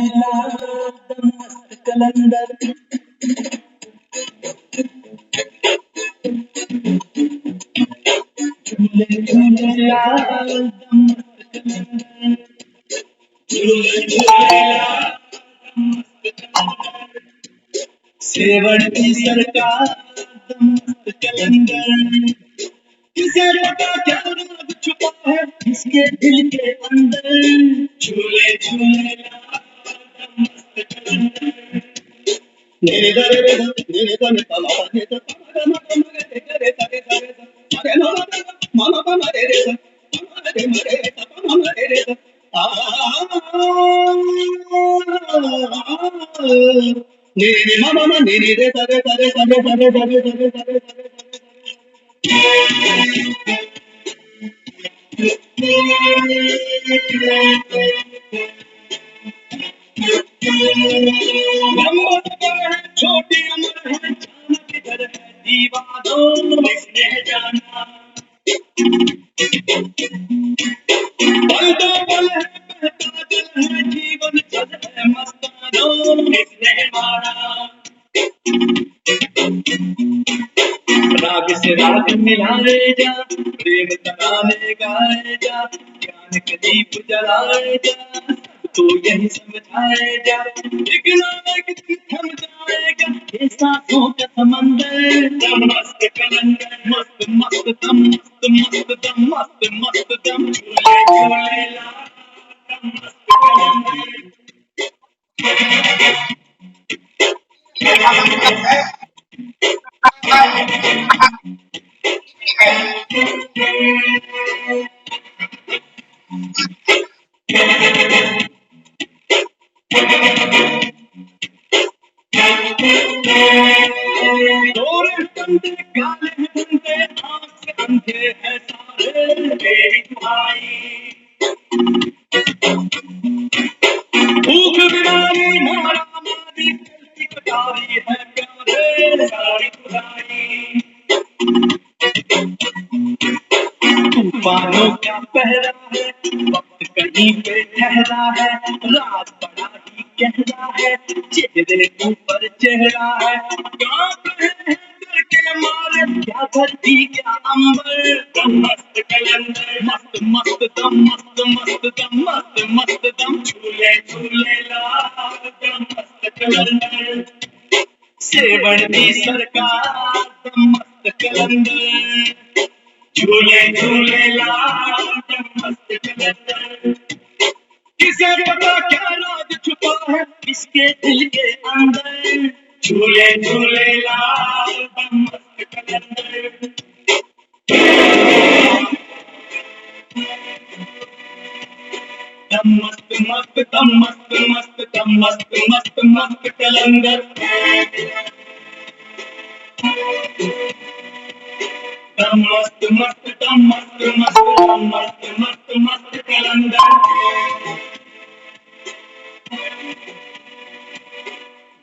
मस्त कलंदर झूले झूले लाल मस्त कलंदर झूले झूले सेवड़ की सरकार मस्त कलंदर किसे पता क्या राज छुपा है इसके दिल के अंदर झूले झूले मस्त कलंदर Nere dare re da, nere da ne ta la ne ta ta ma ma ma re re re ta re ta re ta. Are la la la ma ma ma re re ta. Ma re ta ma ma re re ta. Nere ma ma ma nere re ta re ta re ta re ta re ta re ta re ta re ta re. छोटी उम्र है जाना किधर है दीवानों इसने जाना पल दो पल है बहता दिल है जीवन जल है मस्तानों इसने मारा राग से राग मिलाए जा प्रेम तराने गाए जा ज्ञान के दीप जलाए जा तो यही समझाए जा एक ना एक दिन थम जाएगा ये सांसों का समंदर दम मस्त कलंदर मस्त मस्त दम मस्त मस्त दम मस्त मस्त दम झूले झूले ला दम मस्त कलंदर गोरे बंदे काले बंदे आँख से अंधे हैं सारे तेरी दुआई भूख बीमारी मारा मारी कलकी कटारी है प्यारे सारी खुदाई तूफानों क्या पहरा है वक्त कहीं पे ठहरा है रात बड़ा ही गहरा है चेहरे ऊपर चेहरा है कांप रहे हैं डर के मारे क्या धरती क्या अंबर दम मस्त कलंदर मस्त मस्त दम मस्त मस्त दम मस्त मस्त दम झूले झूले ला दम मस्त कलंदर सेवण की सरकार दम मस्त कलंदर झूले झूले लाल मस्त कलंदर किसे पता क्या राज छुपा है इसके दिल के अंदर झूले झूले लाल मस्त कलंदर दम मस्त मस्त दम मस्त मस्त दम मस्त मस्त मस्त कलंदर दम मस्त मस्त दम मस्त मस्त दम मस्त मस्त मस्त कलंदर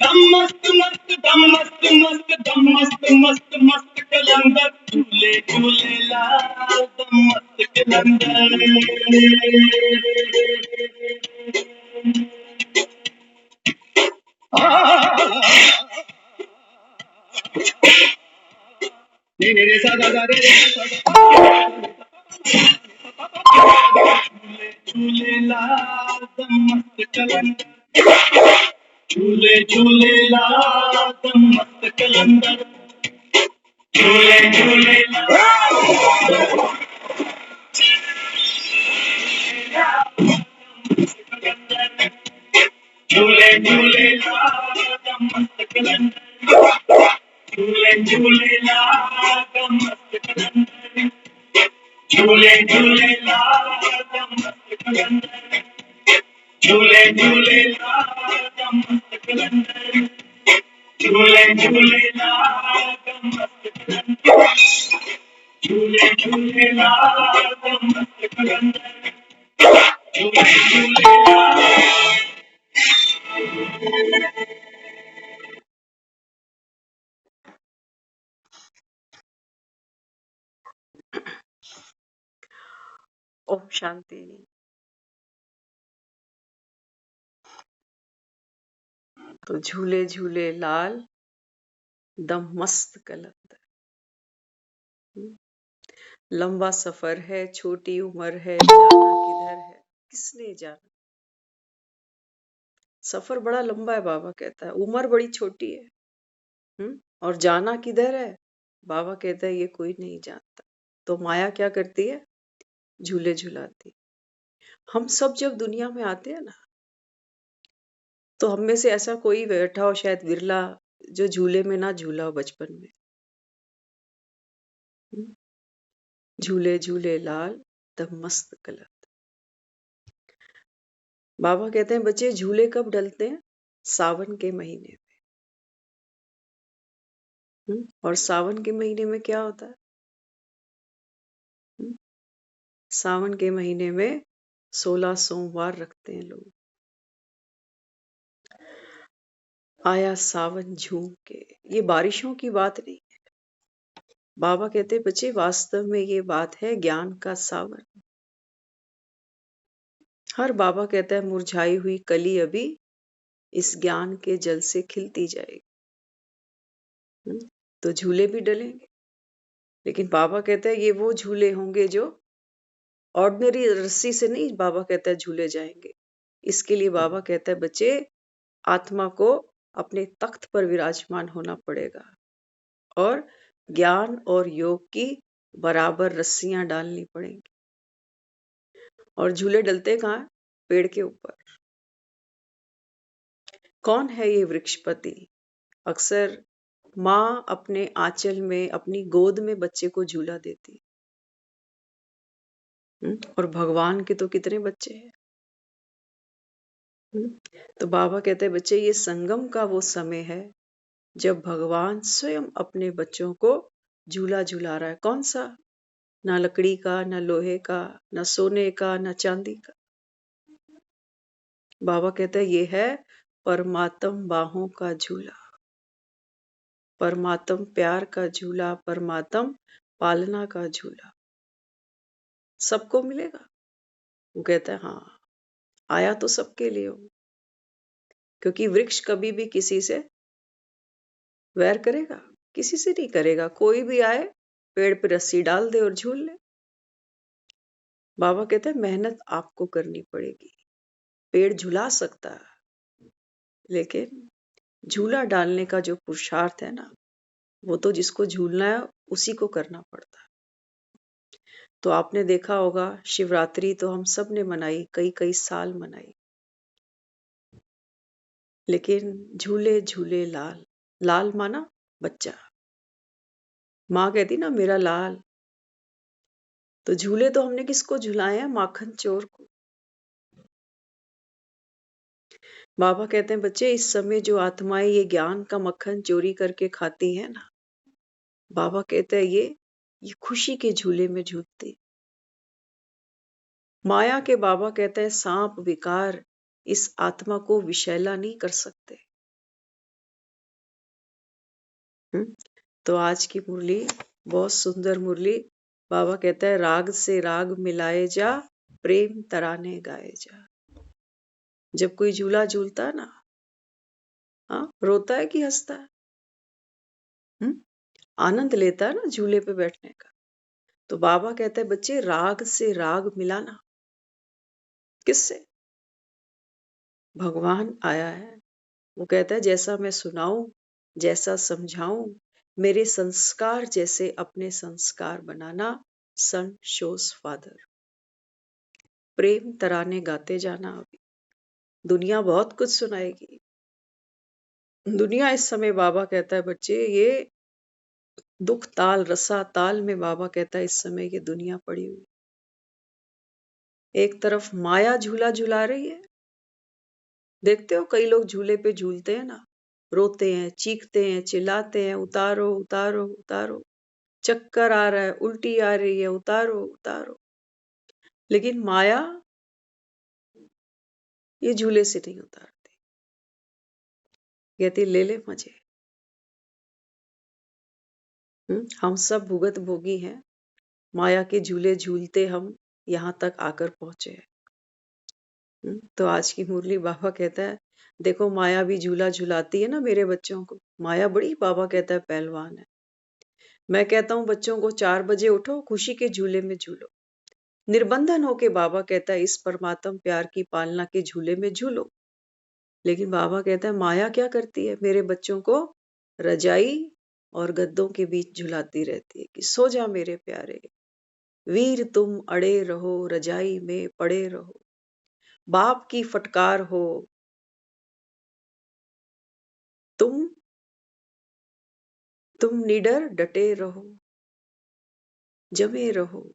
दम मस्त मस्त दम मस्त मस्त दम मस्त मस्त मस्त कलंदर झूले झूले लाल दम मस्त कलंदर रे रे रे सा गा गा रे रे सा झूले झूले लाल दम मस्त कलंदर झूले झूले लाल दम मस्त कलंदर झूले झूले झूले झूले दम मस्त कलंदर झूले झूले दम मस्त कलंदर झूले झूले दम मस्त कलंदर झूले झूले दम मस्त कलंदर झूले झूले दम मस्त कलंदर झूले झूले दम मस्त कलंदर झूले झूले ओम शांति। तो झूले झूले लाल दम मस्त कलंदर। लंबा सफर है, छोटी उम्र है, जाना किधर है किसने जाना। सफर बड़ा लंबा है, बाबा कहता है, उम्र बड़ी छोटी है। और जाना किधर है, बाबा कहता है ये कोई नहीं जानता। तो माया क्या करती है, झूले झुलाती। हम सब जब दुनिया में आते हैं ना, तो हम में से ऐसा कोई बैठा हो, शायद विरला, जो झूले में ना झूला हो बचपन में। झूले झूले लाल तब मस्त कलर। बाबा कहते हैं बच्चे झूले कब डलते हैं, सावन के महीने में। और सावन के महीने में क्या होता है, सावन के महीने में 16 सोमवार रखते हैं लोग। आया सावन झूम के, ये बारिशों की बात नहीं है। बाबा कहते हैं बच्चे वास्तव में ये बात है ज्ञान का सावन। हर बाबा कहता है मुरझाई हुई कली अभी इस ज्ञान के जल से खिलती जाएगी। तो झूले भी डलेंगे, लेकिन बाबा कहता है ये वो झूले होंगे जो ऑर्डिनरी रस्सी से नहीं, बाबा कहता है झूले जाएंगे। इसके लिए बाबा कहता है बच्चे आत्मा को अपने तख्त पर विराजमान होना पड़ेगा और ज्ञान और योग की बराबर रस्सियां डालनी पड़ेंगी। और झूले डलते कहाँ, पेड़ के ऊपर। कौन है ये वृक्षपति? अक्सर माँ अपने आंचल में, अपनी गोद में बच्चे को झूला देती। और भगवान के तो कितने बच्चे हैं। तो बाबा कहते हैं बच्चे ये संगम का वो समय है जब भगवान स्वयं अपने बच्चों को झूला झूला रहा है। कौन सा? ना लकड़ी का, ना लोहे का, ना सोने का, ना चांदी का। बाबा कहते हैं ये है परमात्म बाहों का झूला, परमात्म प्यार का झूला, परमात्म पालना का झूला। सबको मिलेगा। वो कहता है हाँ, आया तो सबके लिए हो, क्योंकि वृक्ष कभी भी किसी से वैर करेगा? किसी से नहीं करेगा। कोई भी आए, पेड़ पे रस्सी डाल दे और झूल ले। बाबा कहते हैं मेहनत आपको करनी पड़ेगी। पेड़ झुला सकता है, लेकिन झूला डालने का जो पुरुषार्थ है ना, वो तो जिसको झूलना है उसी को करना पड़ता है। तो आपने देखा होगा शिवरात्रि तो हम सब ने मनाई, कई कई साल मनाई, लेकिन झूले झूले लाल, लाल माना बच्चा। माँ कहती ना मेरा लाल। तो झूले तो हमने किसको झुलाए हैं, माखन चोर को। बाबा कहते हैं बच्चे इस समय जो आत्माएं ये ज्ञान का मक्खन चोरी करके खाती हैं ना, बाबा कहते हैं ये खुशी के झूले में झूलती। माया के बाबा कहते हैं सांप विकार इस आत्मा को विषैला नहीं कर सकते। तो आज की मुरली बहुत सुंदर मुरली। बाबा कहता है राग से राग मिलाए जा, प्रेम तराने गाए जा। जब कोई झूला झूलता है ना, हाँ, रोता है कि हंसता है? आनंद लेता है ना झूले पे बैठने का। तो बाबा कहता है बच्चे राग से राग मिलाना। किससे? भगवान आया है, वो कहता है जैसा मैं सुनाऊं, जैसा समझाऊं, मेरे संस्कार जैसे अपने संस्कार बनाना। सन शोज फादर। प्रेम तराने गाते जाना। अभी दुनिया बहुत कुछ सुनाएगी। दुनिया इस समय बाबा कहता है बच्चे ये दुख ताल रसा ताल में, बाबा कहता है इस समय ये दुनिया पड़ी हुई। एक तरफ माया झूला झुला रही है, देखते हो कई लोग झूले पे झूलते हैं ना, रोते हैं, चीखते हैं, चिल्लाते हैं, उतारो उतारो उतारो, चक्कर आ रहा है, उल्टी आ रही है, उतारो उतारो। लेकिन माया ये झूले से नहीं उतारती, कहती ले ले मजे। हम सब भुगत भोगी हैं, माया के झूले झूलते हम यहाँ तक आकर पहुंचे हैं। तो आज की मुरली बाबा कहता है देखो माया भी झूला झुलाती है ना मेरे बच्चों को। माया बड़ी, बाबा कहता है, पहलवान है। मैं कहता हूँ बच्चों को 4 बजे उठो, खुशी के झूले में झूलो। निर्बंधन होके बाबा कहता है इस परमात्म प्यार की पालना के झूले में झूलो। लेकिन बाबा कहता है माया क्या करती है, मेरे बच्चों को रजाई और गद्दों के बीच झुलाती रहती है कि सो जा मेरे प्यारे, वीर तुम अड़े रहो, रजाई में पड़े रहो, बाप की फटकार हो, तुम निडर डटे रहो, जमे रहो।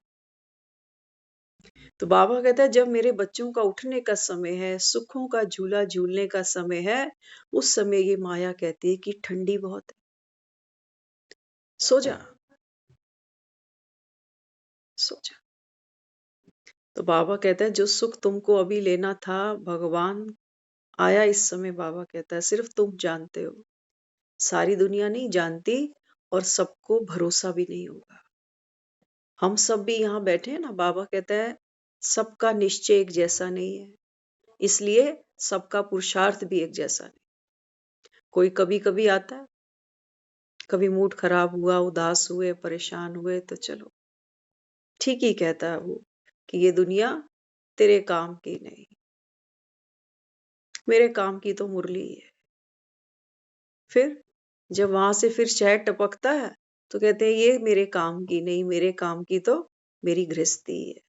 तो बाबा कहता है जब मेरे बच्चों का उठने का समय है, सुखों का झूला झूलने का समय है, उस समय ये माया कहती है कि ठंडी बहुत है, सो जा, सो जा। तो बाबा कहता है जो सुख तुमको अभी लेना था, भगवान आया इस समय। बाबा कहता है सिर्फ तुम जानते हो, सारी दुनिया नहीं जानती, और सबको भरोसा भी नहीं होगा। हम सब भी यहाँ बैठे हैं ना, बाबा कहता है सबका निश्चय एक जैसा नहीं है, इसलिए सबका पुरुषार्थ भी एक जैसा नहीं। कोई कभी कभी आता है, कभी मूड खराब हुआ, उदास हुए, परेशान हुए, तो चलो ठीक ही कहता है वो कि ये दुनिया तेरे काम की नहीं, मेरे काम की तो मुरली है। फिर जब वहां से फिर शहद टपकता है तो कहते हैं ये मेरे काम की नहीं, मेरे काम की तो मेरी गृहस्थी है।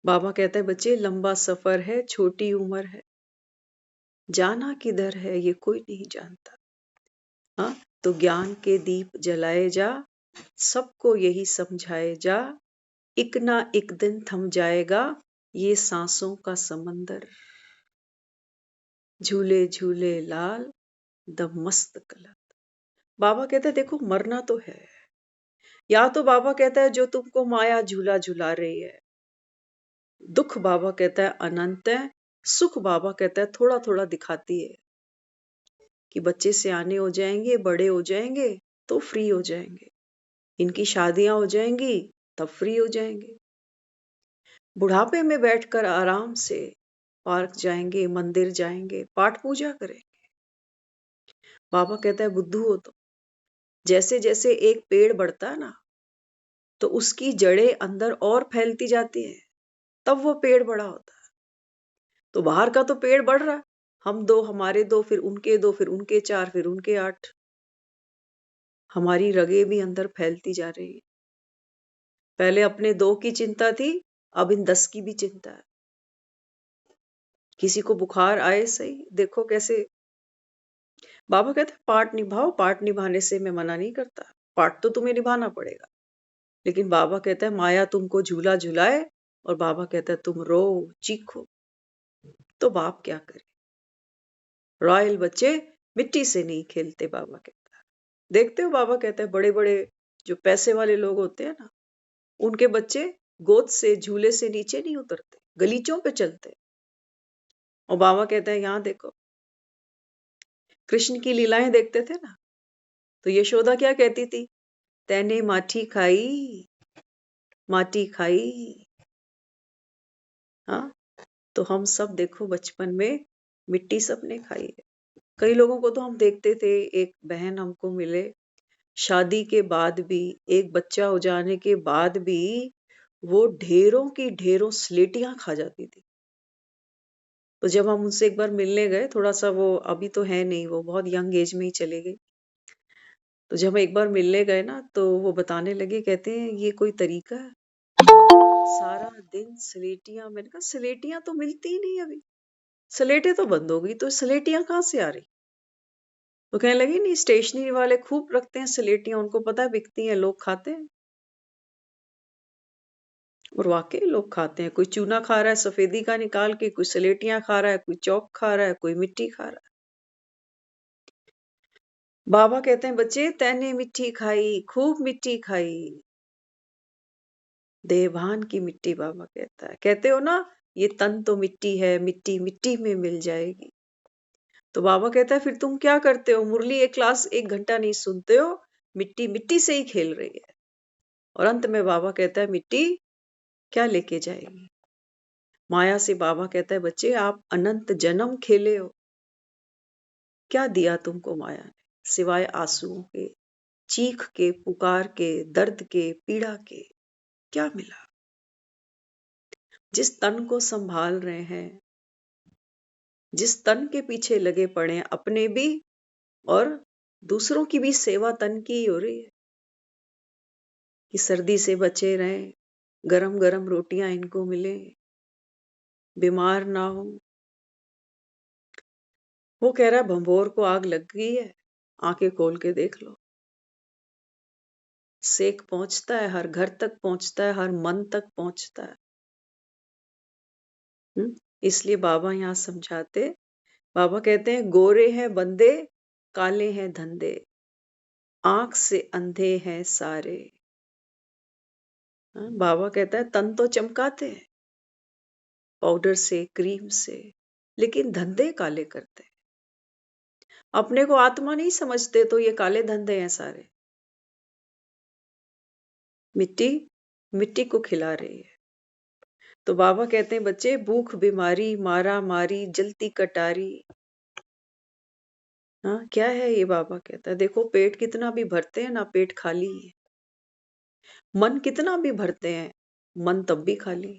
बाबा कहता है बच्चे लंबा सफर है, छोटी उम्र है, जाना किधर है ये कोई नहीं जानता। हाँ, तो ज्ञान के दीप जलाए जा, सबको यही समझाए जा, एक ना एक दिन थम जाएगा ये सांसों का समंदर, झूले झूले लाल दम मस्त कलर। बाबा कहता है देखो मरना तो है, या तो बाबा कहता है जो तुमको माया झूला झुला रही है, दुख बाबा कहता है अनंत है, सुख बाबा कहता है थोड़ा थोड़ा दिखाती है कि बच्चे सियाने हो जाएंगे, बड़े हो जाएंगे तो फ्री हो जाएंगे, इनकी शादियां हो जाएंगी तब फ्री हो जाएंगे, बुढ़ापे में बैठकर आराम से पार्क जाएंगे, मंदिर जाएंगे, पाठ पूजा करेंगे। बाबा कहता है बुद्धू हो तो जैसे जैसे एक पेड़ बढ़ता है ना, तो उसकी जड़ें अंदर और फैलती जाती हैं, तब वो पेड़ बड़ा होता है। तो बाहर का तो पेड़ बढ़ रहा है, हम दो, हमारे दो, फिर उनके 4, फिर उनके 8, हमारी रगे भी अंदर फैलती जा रही है। पहले अपने 2 की चिंता थी, अब इन 10 की भी चिंता है। किसी को बुखार आए सही, देखो कैसे। बाबा कहते हैं पाठ निभाओ, पाठ निभाने से मैं मना नहीं करता, पाठ तो तुम्हें निभाना पड़ेगा। लेकिन बाबा कहता है माया तुमको झूला झुलाए, और बाबा कहता है तुम रो चीखो, तो बाप क्या करे। रॉयल बच्चे मिट्टी से नहीं खेलते, बाबा कहता है। देखते हो बाबा कहता है बड़े बड़े जो पैसे वाले लोग होते हैं ना, उनके बच्चे गोद से, झूले से नीचे नहीं उतरते, गलीचों पे चलते। और बाबा कहता है यहाँ देखो, कृष्ण की लीलाएं देखते थे ना, तो यशोदा क्या कहती थी, तैने माठी खाई, माटी खाई। हाँ, तो हम सब देखो बचपन में मिट्टी सबने खाई है। कई लोगों को तो हम देखते थे, एक बहन हमको मिले, शादी के बाद भी, एक बच्चा हो जाने के बाद भी वो ढेरों की ढेरों स्लेटियां खा जाती थी। तो जब हम उनसे एक बार मिलने गए, थोड़ा सा वो अभी तो है नहीं, वो बहुत यंग एज में ही चले गई। तो जब हम एक बार मिलने गए ना, तो वो बताने लगे, कहते हैं ये कोई तरीका है, सारा दिन स्लेटियां। मैंने कहा स्लेटियां तो मिलती ही नहीं अभी, स्लेटें तो बंद हो गई, तो स्लेटियां कहाँ से आ रही। तो कहने लगी नहीं, स्टेशनरी वाले खूब रखते हैं स्लेटियां, उनको पता है बिकती हैं, लोग खाते हैं। और वाकई लोग खाते हैं, कोई चूना खा रहा है सफेदी का निकाल के, कोई स्लेटियां खा रहा है, कोई चौक खा रहा है, कोई मिट्टी खा रहा है। बाबा कहते हैं बच्चे तैने मिट्टी खाई, खूब मिट्टी खाई, देवभान की मिट्टी। बाबा कहता है, कहते हो ना ये तन तो मिट्टी है, मिट्टी मिट्टी में मिल जाएगी। तो बाबा कहता है फिर तुम क्या करते हो, मुरली एक क्लास 1 घंटा नहीं सुनते हो, मिट्टी मिट्टी से ही खेल रही है। और अंत में बाबा कहता है मिट्टी क्या लेके जाएगी, माया से बाबा कहता है बच्चे आप अनंत जन्म खेले हो, क्या दिया तुमको माया ने सिवाय आंसुओं के, चीख के, पुकार के, दर्द के, पीड़ा के, क्या मिला? जिस तन को संभाल रहे हैं, जिस तन के पीछे लगे पड़े हैं, अपने भी और दूसरों की भी सेवा तन की ही हो रही है कि सर्दी से बचे रहें, गरम गरम रोटियां इनको मिले, बीमार ना हो। वो कह रहा है भंभोर को आग लग गई है, आंखें खोल के देख लो। सेक पहुंचता है, हर घर तक पहुंचता है, हर मन तक पहुंचता है। इसलिए बाबा यहाँ समझाते, बाबा कहते हैं गोरे हैं बंदे, काले हैं धंधे, आंख से अंधे हैं सारे। बाबा कहता है तन तो चमकाते हैं पाउडर से, क्रीम से, लेकिन धंधे काले करते हैं। अपने को आत्मा नहीं समझते तो ये काले धंधे हैं सारे। मिट्टी मिट्टी को खिला रही है। तो बाबा कहते हैं बच्चे भूख बीमारी, मारा मारी, जलती कटारी, हाँ क्या है ये? बाबा कहता है देखो पेट कितना भी भरते हैं ना, पेट खाली है। मन कितना भी भरते हैं, मन तब भी खाली।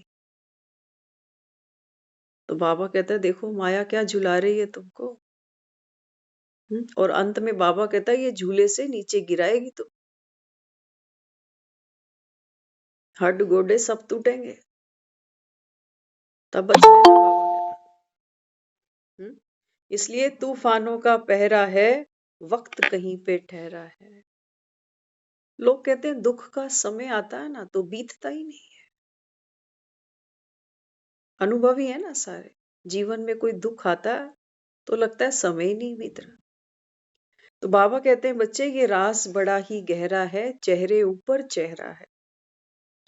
तो बाबा कहता है देखो माया क्या झुला रही है तुमको। और अंत में बाबा कहता है ये झूले से नीचे गिराएगी तो हड्ड गोडे सब टूटेंगे, तब बच लेना बाबा कहता। इसलिए तूफानों का पहरा है, वक्त कहीं पे ठहरा है। लोग कहते हैं दुख का समय आता है ना तो बीतता ही नहीं है। अनुभवी है ना सारे, जीवन में कोई दुख आता है तो लगता है समय ही नहीं बीत रहा। तो बाबा कहते हैं बच्चे ये राज बड़ा ही गहरा है, चेहरे ऊपर चेहरा है।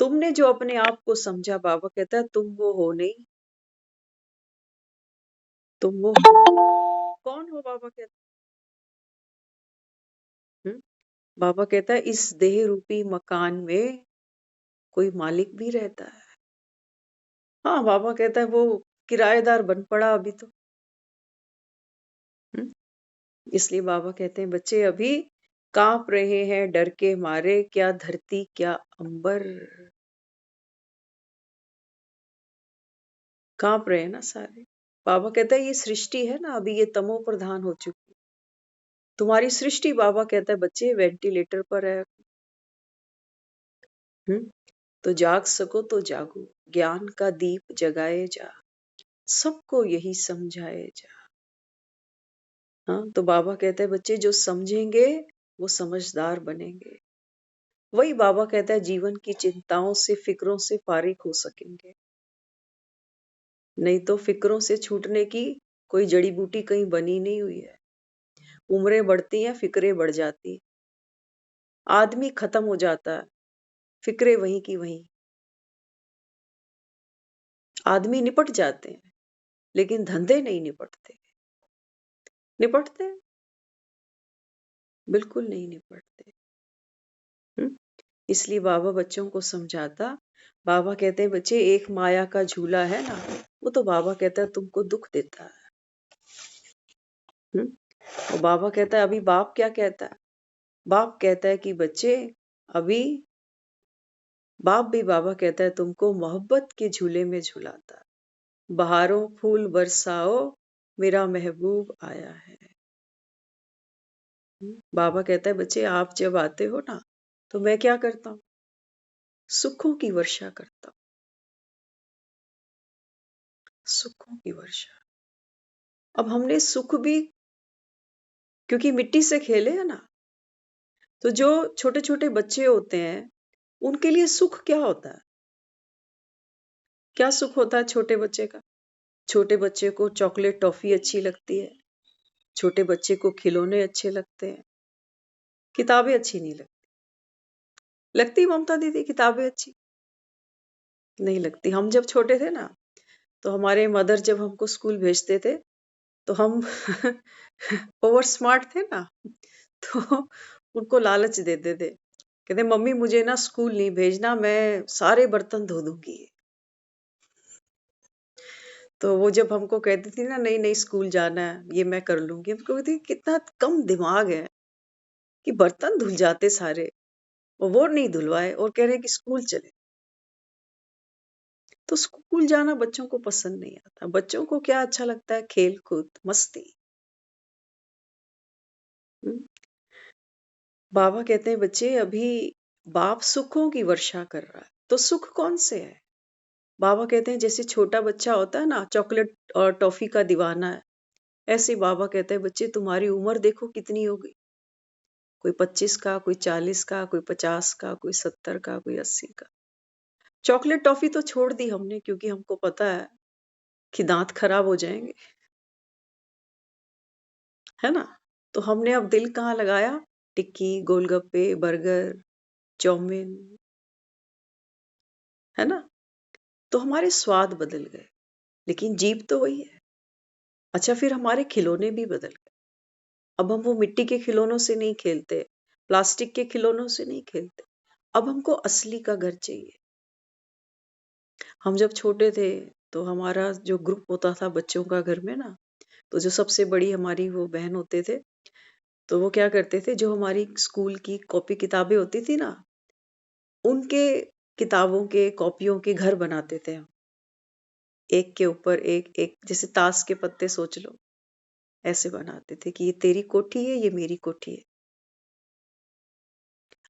तुमने जो अपने आप को समझा, बाबा कहता है तुम वो हो नहीं, तुम वो कौन हो? बाबा कहता है बाबा कहता है इस देह रूपी मकान में कोई मालिक भी रहता है। हाँ बाबा कहता है वो किराएदार बन पड़ा अभी तो। इसलिए बाबा कहते हैं बच्चे अभी कांप रहे हैं डर के मारे, क्या धरती क्या अंबर, कांप रहे हैं ना सारे। बाबा कहता है ये सृष्टि है ना अभी ये तमो प्रधान हो चुकी, तुम्हारी सृष्टि बाबा कहता है बच्चे वेंटिलेटर पर है। तो जाग सको तो जागो, ज्ञान का दीप जगाए जा, सबको यही समझाए जा। हाँ तो बाबा कहता है बच्चे जो समझेंगे वो समझदार बनेंगे। वही बाबा कहता है जीवन की चिंताओं से, फिक्रों से फारिग हो सकेंगे। नहीं तो फिक्रों से छूटने की कोई जड़ी बूटी कहीं बनी नहीं हुई है। उम्रें बढ़ती हैं, फिक्रें बढ़ जाती, आदमी खत्म हो जाता है, फिक्रें वहीं की वहीं। आदमी निपट जाते हैं लेकिन धंधे नहीं निपटते। निपटते बिल्कुल नहीं निपटते। इसलिए बाबा बच्चों को समझाता, बाबा कहते हैं बच्चे एक माया का झूला है ना, वो तो बाबा कहता है तुमको दुख देता है। और बाबा कहता है अभी बाप क्या कहता है? बाप कहता है कि बच्चे अभी बाप भी बाबा कहता है तुमको मोहब्बत के झूले में झुलाता है। बहारों फूल बरसाओ, मेरा महबूब आया है। बाबा कहता है बच्चे आप जब आते हो ना तो मैं क्या करता हूँ? सुखों की वर्षा करता हूँ, सुखों की वर्षा। अब हमने सुख भी क्योंकि मिट्टी से खेले है ना, तो जो छोटे छोटे बच्चे होते हैं उनके लिए सुख क्या होता है? क्या सुख होता है छोटे बच्चे का? छोटे बच्चे को चॉकलेट टॉफी अच्छी लगती है, छोटे बच्चे को खिलौने अच्छे लगते हैं, किताबें अच्छी नहीं लगती। लगती ममता दीदी किताबें अच्छी नहीं लगती। हम जब छोटे थे ना तो हमारे मदर जब हमको स्कूल भेजते थे तो हम ओवर स्मार्ट थे ना, तो उनको लालच देते थे, कहते मम्मी मुझे ना स्कूल नहीं भेजना, मैं सारे बर्तन धो दूंगी। तो वो जब हमको कहती थी ना, नहीं नहीं स्कूल जाना है, ये मैं कर लूंगी, हमको कहती थी, कितना कम दिमाग है कि बर्तन धुल जाते सारे और वो नहीं धुलवाए और कह रहे कि स्कूल चले। तो स्कूल जाना बच्चों को पसंद नहीं आता। बच्चों को क्या अच्छा लगता है? खेल कूद मस्ती। हम्म। बाबा कहते हैं बच्चे अभी बाप सुखों की वर्षा कर रहा है, तो सुख कौन से है? बाबा कहते हैं जैसे छोटा बच्चा होता है ना, चॉकलेट और टॉफी का दीवाना है, ऐसे बाबा कहते हैं बच्चे तुम्हारी उम्र देखो कितनी हो गई। कोई 25 का, कोई 40 का, कोई 50 का, कोई 70 का, कोई 80 का। चॉकलेट टॉफी तो छोड़ दी हमने क्योंकि हमको पता है कि दांत खराब हो जाएंगे, है ना। तो हमने अब दिल कहाँ लगाया? टिक्की, गोलगप्पे, बर्गर, चाउमीन, है ना। तो हमारे स्वाद बदल गए, लेकिन जीभ तो वही है। अच्छा, फिर हमारे खिलौने भी बदल गए। अब हम वो मिट्टी के खिलौनों से नहीं खेलते, प्लास्टिक के खिलौनों से नहीं खेलते। अब हमको असली का घर चाहिए। हम जब छोटे थे तो हमारा जो ग्रुप होता था बच्चों का घर में ना, तो जो सबसे बड़ी हमारी वो बहन होते थे, तो वो क्या करते थे, जो हमारी स्कूल की कॉपी किताबें होती थी ना, उनके किताबों के कॉपियों के घर बनाते थे हम। एक के ऊपर एक एक, जैसे ताश के पत्ते सोच लो, ऐसे बनाते थे कि ये तेरी कोठी है, ये मेरी कोठी है।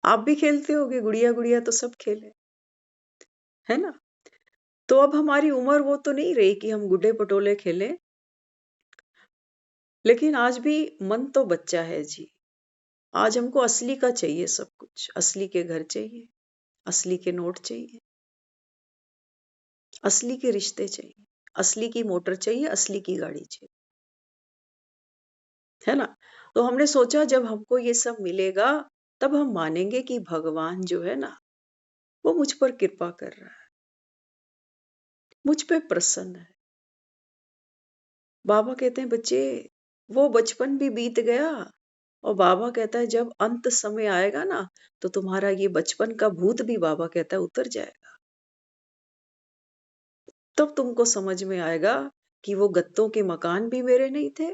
आप भी खेलते होगे गुड़िया गुड़िया, तो सब खेले, है ना। तो अब हमारी उम्र वो तो नहीं रही कि हम गुड्डे पटोले खेलें, लेकिन आज भी मन तो बच्चा है जी। आज हमको असली का चाहिए सब कुछ। असली के घर चाहिए, असली के नोट चाहिए, असली के रिश्ते चाहिए, असली की मोटर चाहिए, असली की गाड़ी चाहिए, है ना। तो हमने सोचा जब हमको ये सब मिलेगा तब हम मानेंगे कि भगवान जो है ना, वो मुझ पर कृपा कर रहा है, मुझ पे प्रसन्न है। बाबा कहते हैं बच्चे वो बचपन भी बीत गया, और बाबा कहता है जब अंत समय आएगा ना, तो तुम्हारा ये बचपन का भूत भी बाबा कहता है उतर जाएगा। तब तुमको समझ में आएगा कि वो गत्तों के मकान भी मेरे नहीं थे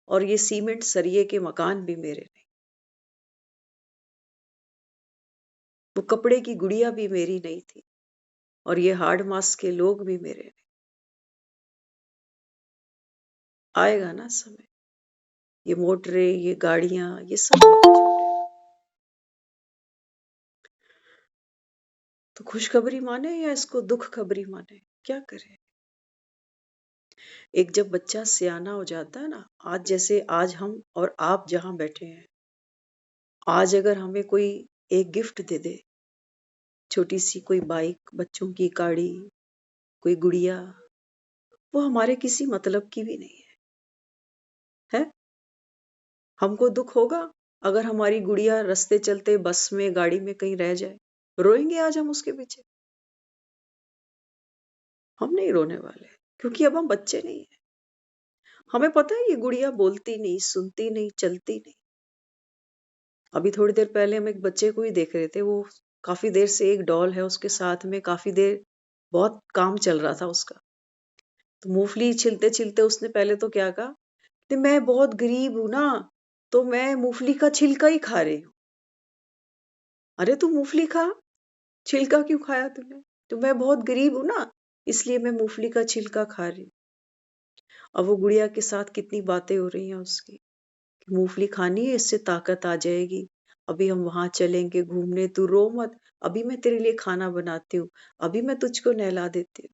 और ये सीमेंट सरिये के मकान भी मेरे नहीं, वो कपड़े की गुड़िया भी मेरी नहीं थी और ये हार्ड मास के लोग भी मेरे नहीं। आएगा ना समय, ये मोटरें, ये गाड़ियां, ये सब लेके छूटेगा। तो खुशखबरी माने या इसको दुख खबरी माने, क्या करें। एक जब बच्चा सियाना हो जाता है ना, आज जैसे आज हम और आप जहां बैठे हैं, आज अगर हमें कोई एक गिफ्ट दे दे, छोटी सी कोई बाइक, बच्चों की गाड़ी, कोई गुड़िया, वो हमारे किसी मतलब की भी नहीं है, है? हमको दुख होगा अगर हमारी गुड़िया रास्ते चलते बस में, गाड़ी में कहीं रह जाए, रोएंगे आज हम उसके पीछे? हम नहीं रोने वाले, क्योंकि अब हम बच्चे नहीं है। हमें पता है ये गुड़िया बोलती नहीं, सुनती नहीं, चलती नहीं। अभी थोड़ी देर पहले हम एक बच्चे को ही देख रहे थे, वो काफी देर से एक डॉल है उसके साथ में, काफी देर बहुत काम चल रहा था उसका। तो मूंगफली छिलते छिलते उसने पहले तो क्या कहा कि मैं बहुत गरीब हूं ना, तो मैं मूंगफली का छिलका ही खा रही हूँ। अरे तू मूंगफली खा, छिलका क्यों खाया तूने? तो मैं बहुत गरीब हूं ना, इसलिए मैं मूंगफली का छिलका खा रही हूँ। अब वो गुड़िया के साथ कितनी बातें हो रही हैं उसकी कि मूंगफली खानी है, इससे ताकत आ जाएगी, अभी हम वहां चलेंगे घूमने, तू रो मत, अभी मैं तेरे लिए खाना बनाती हूँ, अभी मैं तुझको नहला देती हूँ।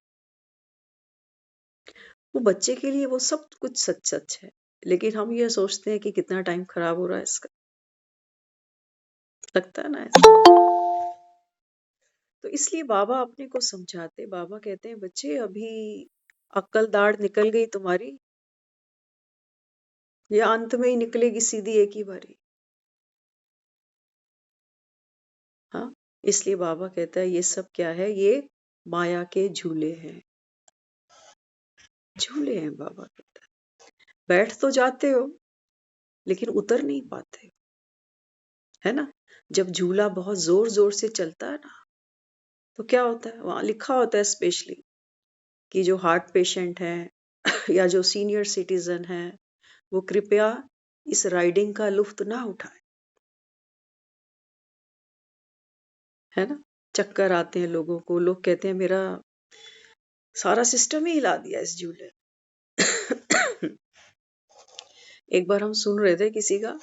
वो बच्चे के लिए वो सब कुछ सच सच है, लेकिन हम ये सोचते हैं कि कितना टाइम खराब हो रहा है इसका। लगता है ना ऐसा। तो इसलिए बाबा अपने को समझाते, बाबा कहते हैं बच्चे अभी अक्ल दाढ़ निकल गई तुम्हारी, या अंत में ही निकलेगी सीधी एक ही बारी। हाँ, इसलिए बाबा कहता है ये सब क्या है, ये माया के झूले हैं, झूले हैं। बाबा कहता है बैठ तो जाते हो लेकिन उतर नहीं पाते, है ना। जब झूला बहुत जोर जोर से चलता है ना, तो क्या होता है, वहां लिखा होता है स्पेशली कि जो हार्ट पेशेंट है, या जो सीनियर सिटीजन है वो कृपया इस राइडिंग का लुफ्त ना उठाए, है ना। चक्कर आते हैं लोगों को, लोग कहते हैं मेरा सारा सिस्टम ही हिला दिया इस झूले ने। एक बार हम सुन रहे थे किसी का,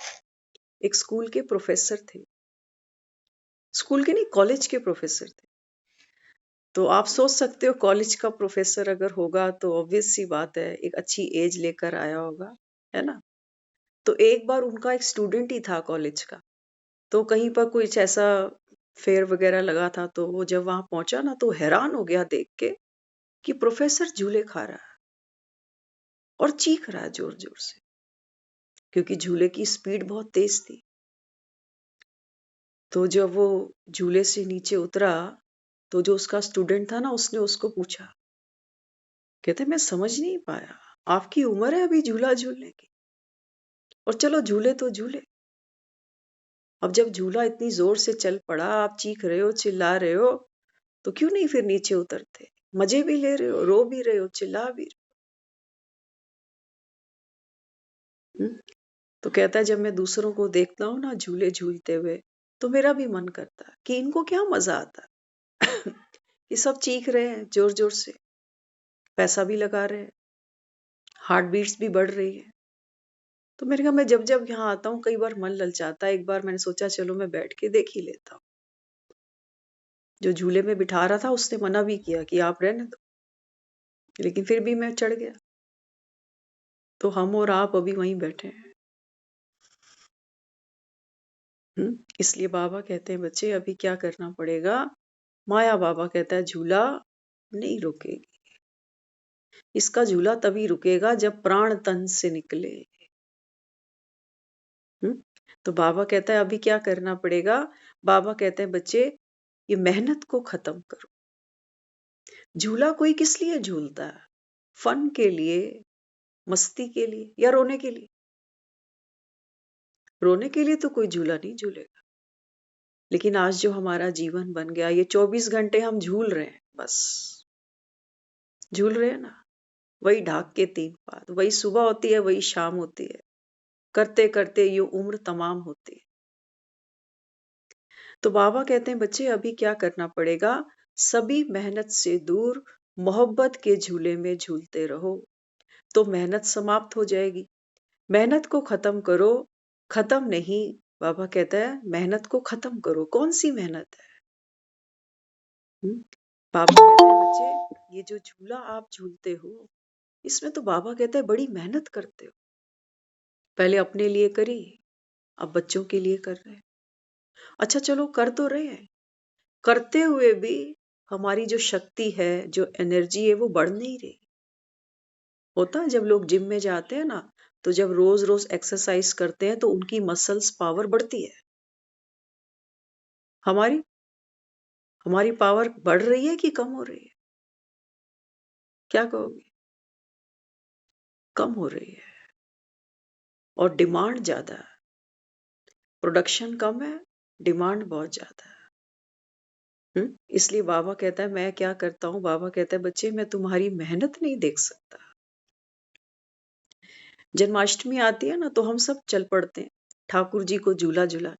एक स्कूल के प्रोफेसर थे, स्कूल के नहीं कॉलेज के प्रोफेसर थे। तो आप सोच सकते हो कॉलेज का प्रोफेसर अगर होगा तो ऑब्वियस सी बात है एक अच्छी एज लेकर आया होगा, है ना। तो एक बार उनका एक स्टूडेंट ही था कॉलेज का, तो कहीं पर कुछ ऐसा फेयर वगैरह लगा था, तो वो जब वहां पहुंचा ना तो हैरान हो गया देख के कि प्रोफेसर झूले खा रहा है और चीख रहा है जोर जोर से, क्योंकि झूले की स्पीड बहुत तेज थी। तो जब वो झूले से नीचे उतरा तो जो उसका स्टूडेंट था ना उसने उसको पूछा, कहते मैं समझ नहीं पाया, आपकी उम्र है अभी झूला झूलने की, और चलो झूले तो झूले। अब जब झूला इतनी जोर से चल पड़ा, आप चीख रहे हो चिल्ला रहे हो, तो क्यों नहीं फिर नीचे उतरते, मजे भी ले रहे हो, रो भी रहे हो, चिल्ला भी रहे हो। तो कहता है जब मैं दूसरों को देखता हूँ ना झूले झूलते हुए, तो मेरा भी मन करता है कि इनको क्या मजा आता है। ये सब चीख रहे हैं जोर जोर से, पैसा भी लगा रहे हैं, हार्ट बीट्स भी बढ़ रही है। तो मैंने कहा मैं जब जब यहाँ आता हूँ कई बार मन ललचाता है, एक बार मैंने सोचा चलो मैं बैठ के देख ही लेता हूँ। जो झूले में बिठा रहा था उसने मना भी किया कि आप रहने दो, लेकिन फिर भी मैं चढ़ गया। तो हम और आप अभी वहीं बैठे हैं। इसलिए बाबा कहते हैं बच्चे अभी क्या करना पड़ेगा। माया बाबा कहता है झूला नहीं रुकेगी, इसका झूला तभी रुकेगा जब प्राण तन से निकले। तो बाबा कहता है अभी क्या करना पड़ेगा। बाबा कहते हैं बच्चे ये मेहनत को खत्म करो। झूला कोई किस लिए झूलता है, फन के लिए, मस्ती के लिए, या रोने के लिए। रोने के लिए तो कोई झूला नहीं झूलेगा। लेकिन आज जो हमारा जीवन बन गया, ये 24 घंटे हम झूल रहे हैं, बस झूल रहे हैं ना। वही ढाक के 3 पात, वही सुबह होती है वही शाम होती है, करते करते ये उम्र तमाम होती है। तो बाबा कहते हैं बच्चे अभी क्या करना पड़ेगा, सभी मेहनत से दूर मोहब्बत के झूले में झूलते रहो, तो मेहनत समाप्त हो जाएगी। मेहनत को खत्म करो, खत्म नहीं। बाबा कहता है मेहनत को खत्म करो। कौन सी मेहनत है? बाबा कहते हैं बच्चे ये जो झूला आप झूलते हो, इसमें तो बाबा कहते हैं बड़ी मेहनत करते हो। पहले अपने लिए करी, अब बच्चों के लिए कर रहे हैं। अच्छा चलो कर तो रहे हैं, करते हुए भी हमारी जो शक्ति है, जो एनर्जी है, वो बढ़ नहीं रही। होता है जब लोग जिम में जाते हैं ना, तो जब रोज रोज एक्सरसाइज करते हैं तो उनकी मसल्स पावर बढ़ती है। हमारी हमारी पावर बढ़ रही है कि कम हो रही है? क्या कहोगे? कम हो रही है। और डिमांड ज्यादा है। प्रोडक्शन कम है, डिमांड बहुत ज्यादा है। इसलिए बाबा कहता है मैं क्या करता हूँ, बाबा कहता है बच्चे मैं तुम्हारी मेहनत नहीं देख सकता। जन्माष्टमी आती है ना तो हम सब चल पड़ते हैं ठाकुर जी को झूला झूला।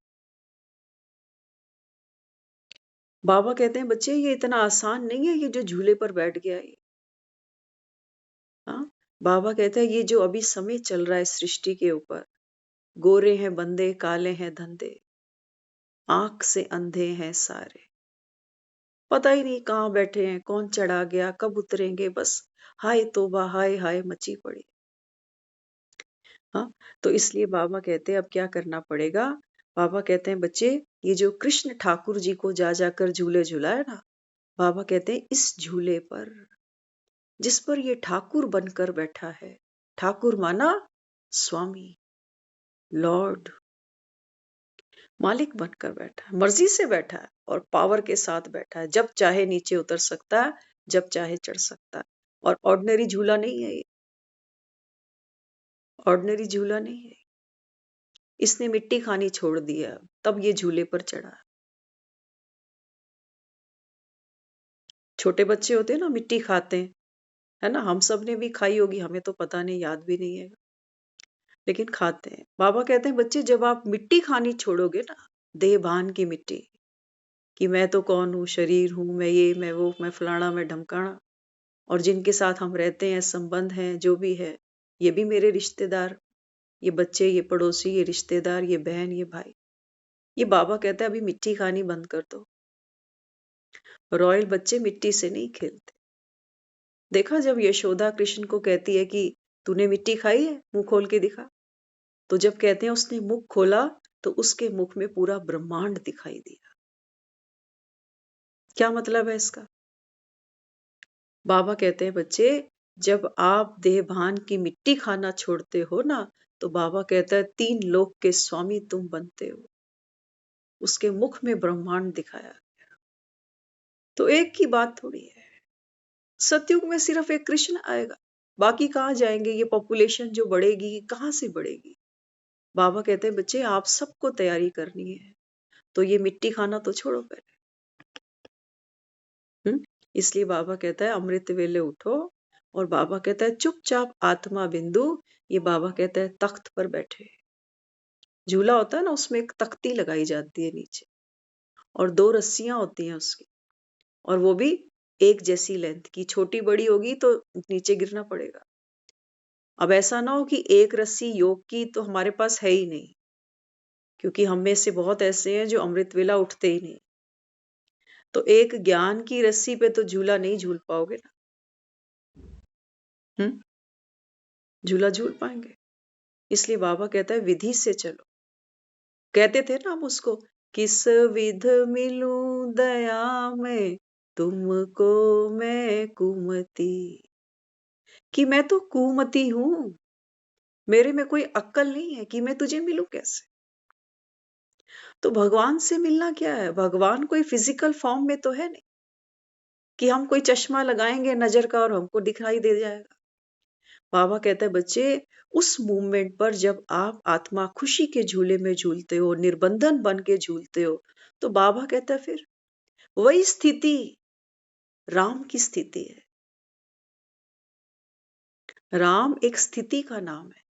बाबा कहते हैं बच्चे ये इतना आसान नहीं है ये जो झूले पर बैठ गया ये। हाँ, बाबा कहते हैं ये जो अभी समय चल रहा है सृष्टि के ऊपर, गोरे हैं बंदे काले हैं धंधे, आंख से अंधे हैं सारे, पता ही नहीं कहाँ बैठे हैं, कौन चढ़ा गया, कब उतरेंगे, बस हाय तौबा हाय हाय मची पड़ी। हाँ, तो इसलिए बाबा कहते हैं अब क्या करना पड़ेगा। बाबा कहते हैं बच्चे ये जो कृष्ण ठाकुर जी को जा जाकर झूले झुलाए ना, बाबा कहते हैं इस झूले पर जिस पर ये ठाकुर बनकर बैठा है, ठाकुर माना स्वामी, लॉर्ड, मालिक बनकर बैठा है, मर्जी से बैठा है और पावर के साथ बैठा है। जब चाहे नीचे उतर सकता है, जब चाहे चढ़ सकता है। और ऑर्डिनरी झूला नहीं है ये, ऑर्डिनरी झूला नहीं है। इसने मिट्टी खानी छोड़ दी है, तब ये झूले पर चढ़ा। छोटे बच्चे होते हैं ना मिट्टी खाते हैं, है ना? हम सब ने भी खाई होगी, हमें तो पता नहीं, याद भी नहीं है, लेकिन खाते हैं। बाबा कहते हैं बच्चे जब आप मिट्टी खानी छोड़ोगे ना, देह भान की मिट्टी, कि मैं तो कौन हूँ, शरीर हूँ, मैं ये, मैं वो, मैं फलाना, मैं ढमकाना, और जिनके साथ हम रहते हैं, संबंध हैं, जो भी है, ये भी मेरे रिश्तेदार, ये बच्चे, ये पड़ोसी, ये रिश्तेदार, ये बहन, ये भाई। ये बाबा कहता है अभी मिट्टी खानी बंद कर दो। रॉयल बच्चे मिट्टी से नहीं खेलते। देखा जब यशोदा कृष्ण को कहती है कि तूने मिट्टी खाई है, मुंह खोल के दिखा, तो जब कहते हैं उसने मुख खोला तो उसके मुख में पूरा ब्रह्मांड दिखाई दिया। क्या मतलब है इसका? बाबा कहते हैं बच्चे जब आप देह भान की मिट्टी खाना छोड़ते हो ना, तो बाबा कहता है 3 लोक के स्वामी तुम बनते हो। उसके मुख में ब्रह्मांड दिखाया। तो एक की बात थोड़ी है। सतयुग में सिर्फ एक कृष्ण आएगा, बाकी कहाँ जाएंगे? ये पॉपुलेशन जो बढ़ेगी कहाँ से बढ़ेगी? बाबा कहते हैं बच्चे आप सबको तैयारी करनी है, तो ये मिट्टी खाना तो छोड़ो पहले। इसलिए बाबा कहता है अमृत वेले उठो, और बाबा कहता है चुपचाप आत्मा बिंदु, ये बाबा कहता है तख्त पर बैठे। झूला होता है ना, उसमें एक तख्ती लगाई जाती है नीचे, और 2 रस्सियां होती हैं उसकी, और वो भी एक जैसी लेंथ की, छोटी बड़ी होगी तो नीचे गिरना पड़ेगा। अब ऐसा ना हो कि एक रस्सी योग की तो हमारे पास है ही नहीं, क्योंकि हम में से बहुत ऐसे हैं जो अमृत वेला उठते ही नहीं। तो एक ज्ञान की रस्सी पे तो झूला नहीं झूल पाओगे ना। हम्म झूला झूल पाएंगे? इसलिए बाबा कहता है विधि से चलो। कहते थे ना हम उसको, किस विध मिलूं दया में तुमको मैं कुमति, कि मैं तो कुमति हूं, मेरे में कोई अक्ल नहीं है कि मैं तुझे मिलूं कैसे। तो भगवान से मिलना क्या है? भगवान कोई फिजिकल फॉर्म में तो है नहीं कि हम कोई चश्मा लगाएंगे नजर का और हमको दिखाई दे जाएगा। बाबा कहता है बच्चे उस मूवमेंट पर जब आप आत्मा खुशी के झूले में झूलते हो, निर्बंधन बन के झूलते हो, तो बाबा कहता है फिर वही स्थिति राम की स्थिति है। राम एक स्थिति का नाम है,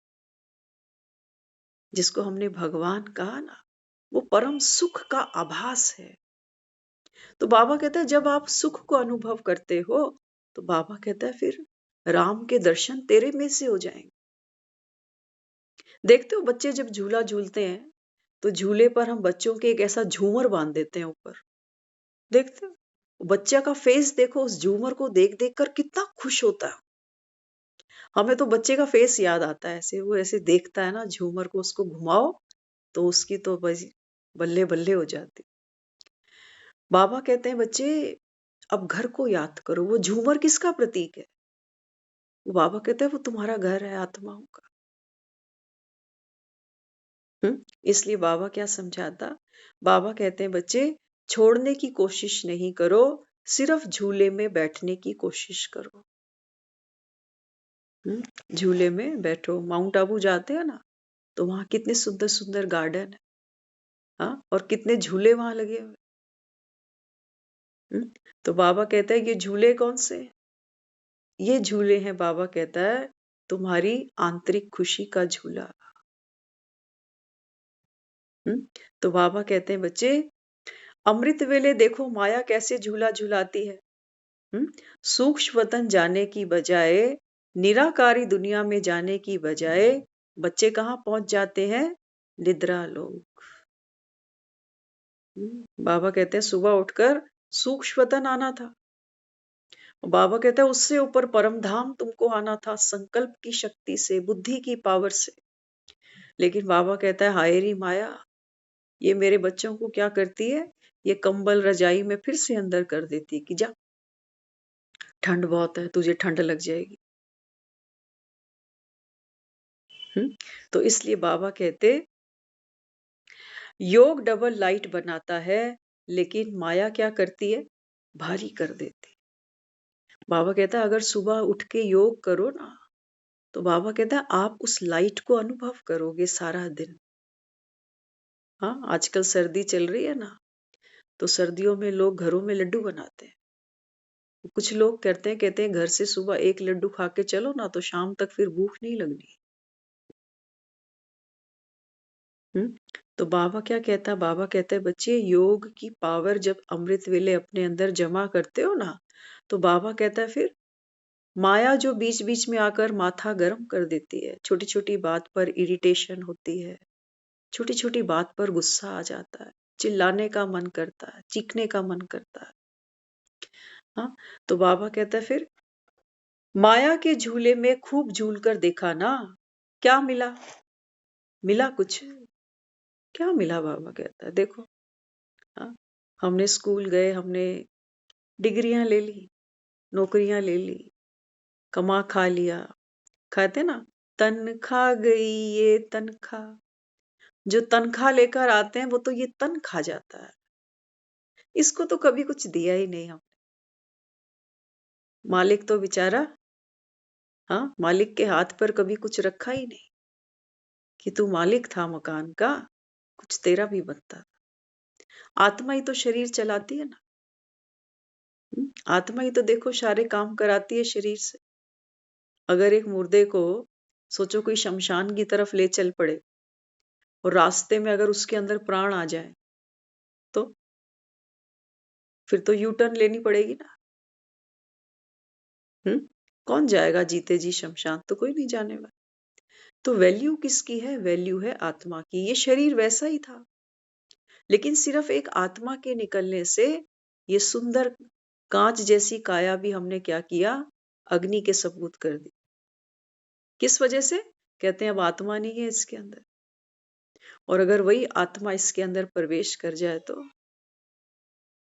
जिसको हमने भगवान कहा ना, वो परम सुख का आभास है। तो बाबा कहता है जब आप सुख को अनुभव करते हो, तो बाबा कहता है फिर राम के दर्शन तेरे में से हो जाएंगे। देखते हो बच्चे जब झूला झूलते हैं, तो झूले पर हम बच्चों के एक ऐसा झूमर बांध देते हैं ऊपर। देखते हो बच्चा का फेस, देखो उस झूमर को देख देख कर कितना खुश होता है। हमें तो बच्चे का फेस याद आता है, ऐसे वो ऐसे देखता है ना झूमर को, उसको घुमाओ तो उसकी तो बस बल्ले बल्ले हो जाती। बाबा कहते हैं बच्चे अब घर को याद करो, वो झूमर किसका प्रतीक है? वो बाबा कहते हैं वो तुम्हारा घर है आत्माओं का। इसलिए बाबा क्या समझाता? बाबा कहते हैं बच्चे छोड़ने की कोशिश नहीं करो, सिर्फ झूले में बैठने की कोशिश करो। झूले में बैठो। माउंट आबू जाते हो ना, तो वहां कितने सुंदर सुंदर गार्डन है, हाँ, और कितने झूले वहां लगे हुए। तो बाबा कहता है ये झूले कौन से हैं? ये झूले हैं, बाबा कहता है, तुम्हारी आंतरिक खुशी का झूला। तो बाबा कहते हैं बच्चे अमृत वेले देखो माया कैसे झूला झूलाती है। सूक्ष्म वतन जाने की बजाय, निराकारी दुनिया में जाने की बजाय, बच्चे कहाँ पहुंच जाते हैं? निद्रा लोक। बाबा कहते हैं सुबह उठकर सूक्ष्म वतन आना था। बाबा कहता है उससे ऊपर परम धाम तुमको आना था, संकल्प की शक्ति से, बुद्धि की पावर से। लेकिन बाबा कहता है हाय री माया, ये मेरे बच्चों को क्या करती है? ये कंबल रजाई में फिर से अंदर कर देती है कि जा, ठंड बहुत है, तुझे ठंड लग जाएगी। तो इसलिए बाबा कहते योग डबल लाइट बनाता है, लेकिन माया क्या करती है? भारी कर देती। बाबा कहता है अगर सुबह उठ के योग करो ना, तो बाबा कहता है आप उस लाइट को अनुभव करोगे सारा दिन। हाँ, आजकल सर्दी चल रही है ना, तो सर्दियों में लोग घरों में लड्डू बनाते हैं। कुछ लोग कहते हैं घर से सुबह एक लड्डू खा के चलो ना तो शाम तक फिर भूख नहीं लगनी। तो बाबा क्या कहता है? बाबा कहता है बच्चे, योग की पावर जब अमृत वेले अपने अंदर जमा करते हो ना, तो बाबा कहता है फिर माया जो बीच बीच में आकर माथा गर्म कर देती है, छोटी छोटी बात पर इरिटेशन होती है, छोटी छोटी बात पर गुस्सा आ जाता है, चिल्लाने का मन करता है, चीखने का मन करता है। हाँ, तो बाबा कहता है फिर माया के झूले में खूब झूल कर देखा ना, क्या मिला? मिला कुछ? क्या मिला? बाबा कहता है देखो, हाँ, हमने स्कूल गए, हमने डिग्रियां ले ली, नौकरियां ले ली, कमा खा लिया, कहते ना तनख्वाह गई ये तनख्वाह, जो तनख्वाह लेकर आते हैं वो तो ये तन खा जाता है, इसको तो कभी कुछ दिया ही नहीं हम। मालिक तो बेचारा, हाँ, मालिक के हाथ पर कभी कुछ रखा ही नहीं कि तू मालिक था मकान का, कुछ तेरा भी बनता। आत्मा ही तो शरीर चलाती है ना। आत्मा ही तो देखो सारे काम कराती है शरीर से। अगर एक मुर्दे को सोचो कोई शमशान की तरफ ले चल पड़े और रास्ते में अगर उसके अंदर प्राण आ जाए तो फिर तो यू टर्न लेनी पड़ेगी ना। कौन जाएगा जीते जी शमशान? तो कोई नहीं जाने वाला। तो वैल्यू किसकी है? वैल्यू है आत्मा की। ये शरीर वैसा ही था, लेकिन सिर्फ एक आत्मा के निकलने से ये सुंदर कांच जैसी काया भी हमने क्या किया? अग्नि के सपूत कर दी। किस वजह से? कहते हैं अब आत्मा नहीं है इसके अंदर, और अगर वही आत्मा इसके अंदर प्रवेश कर जाए तो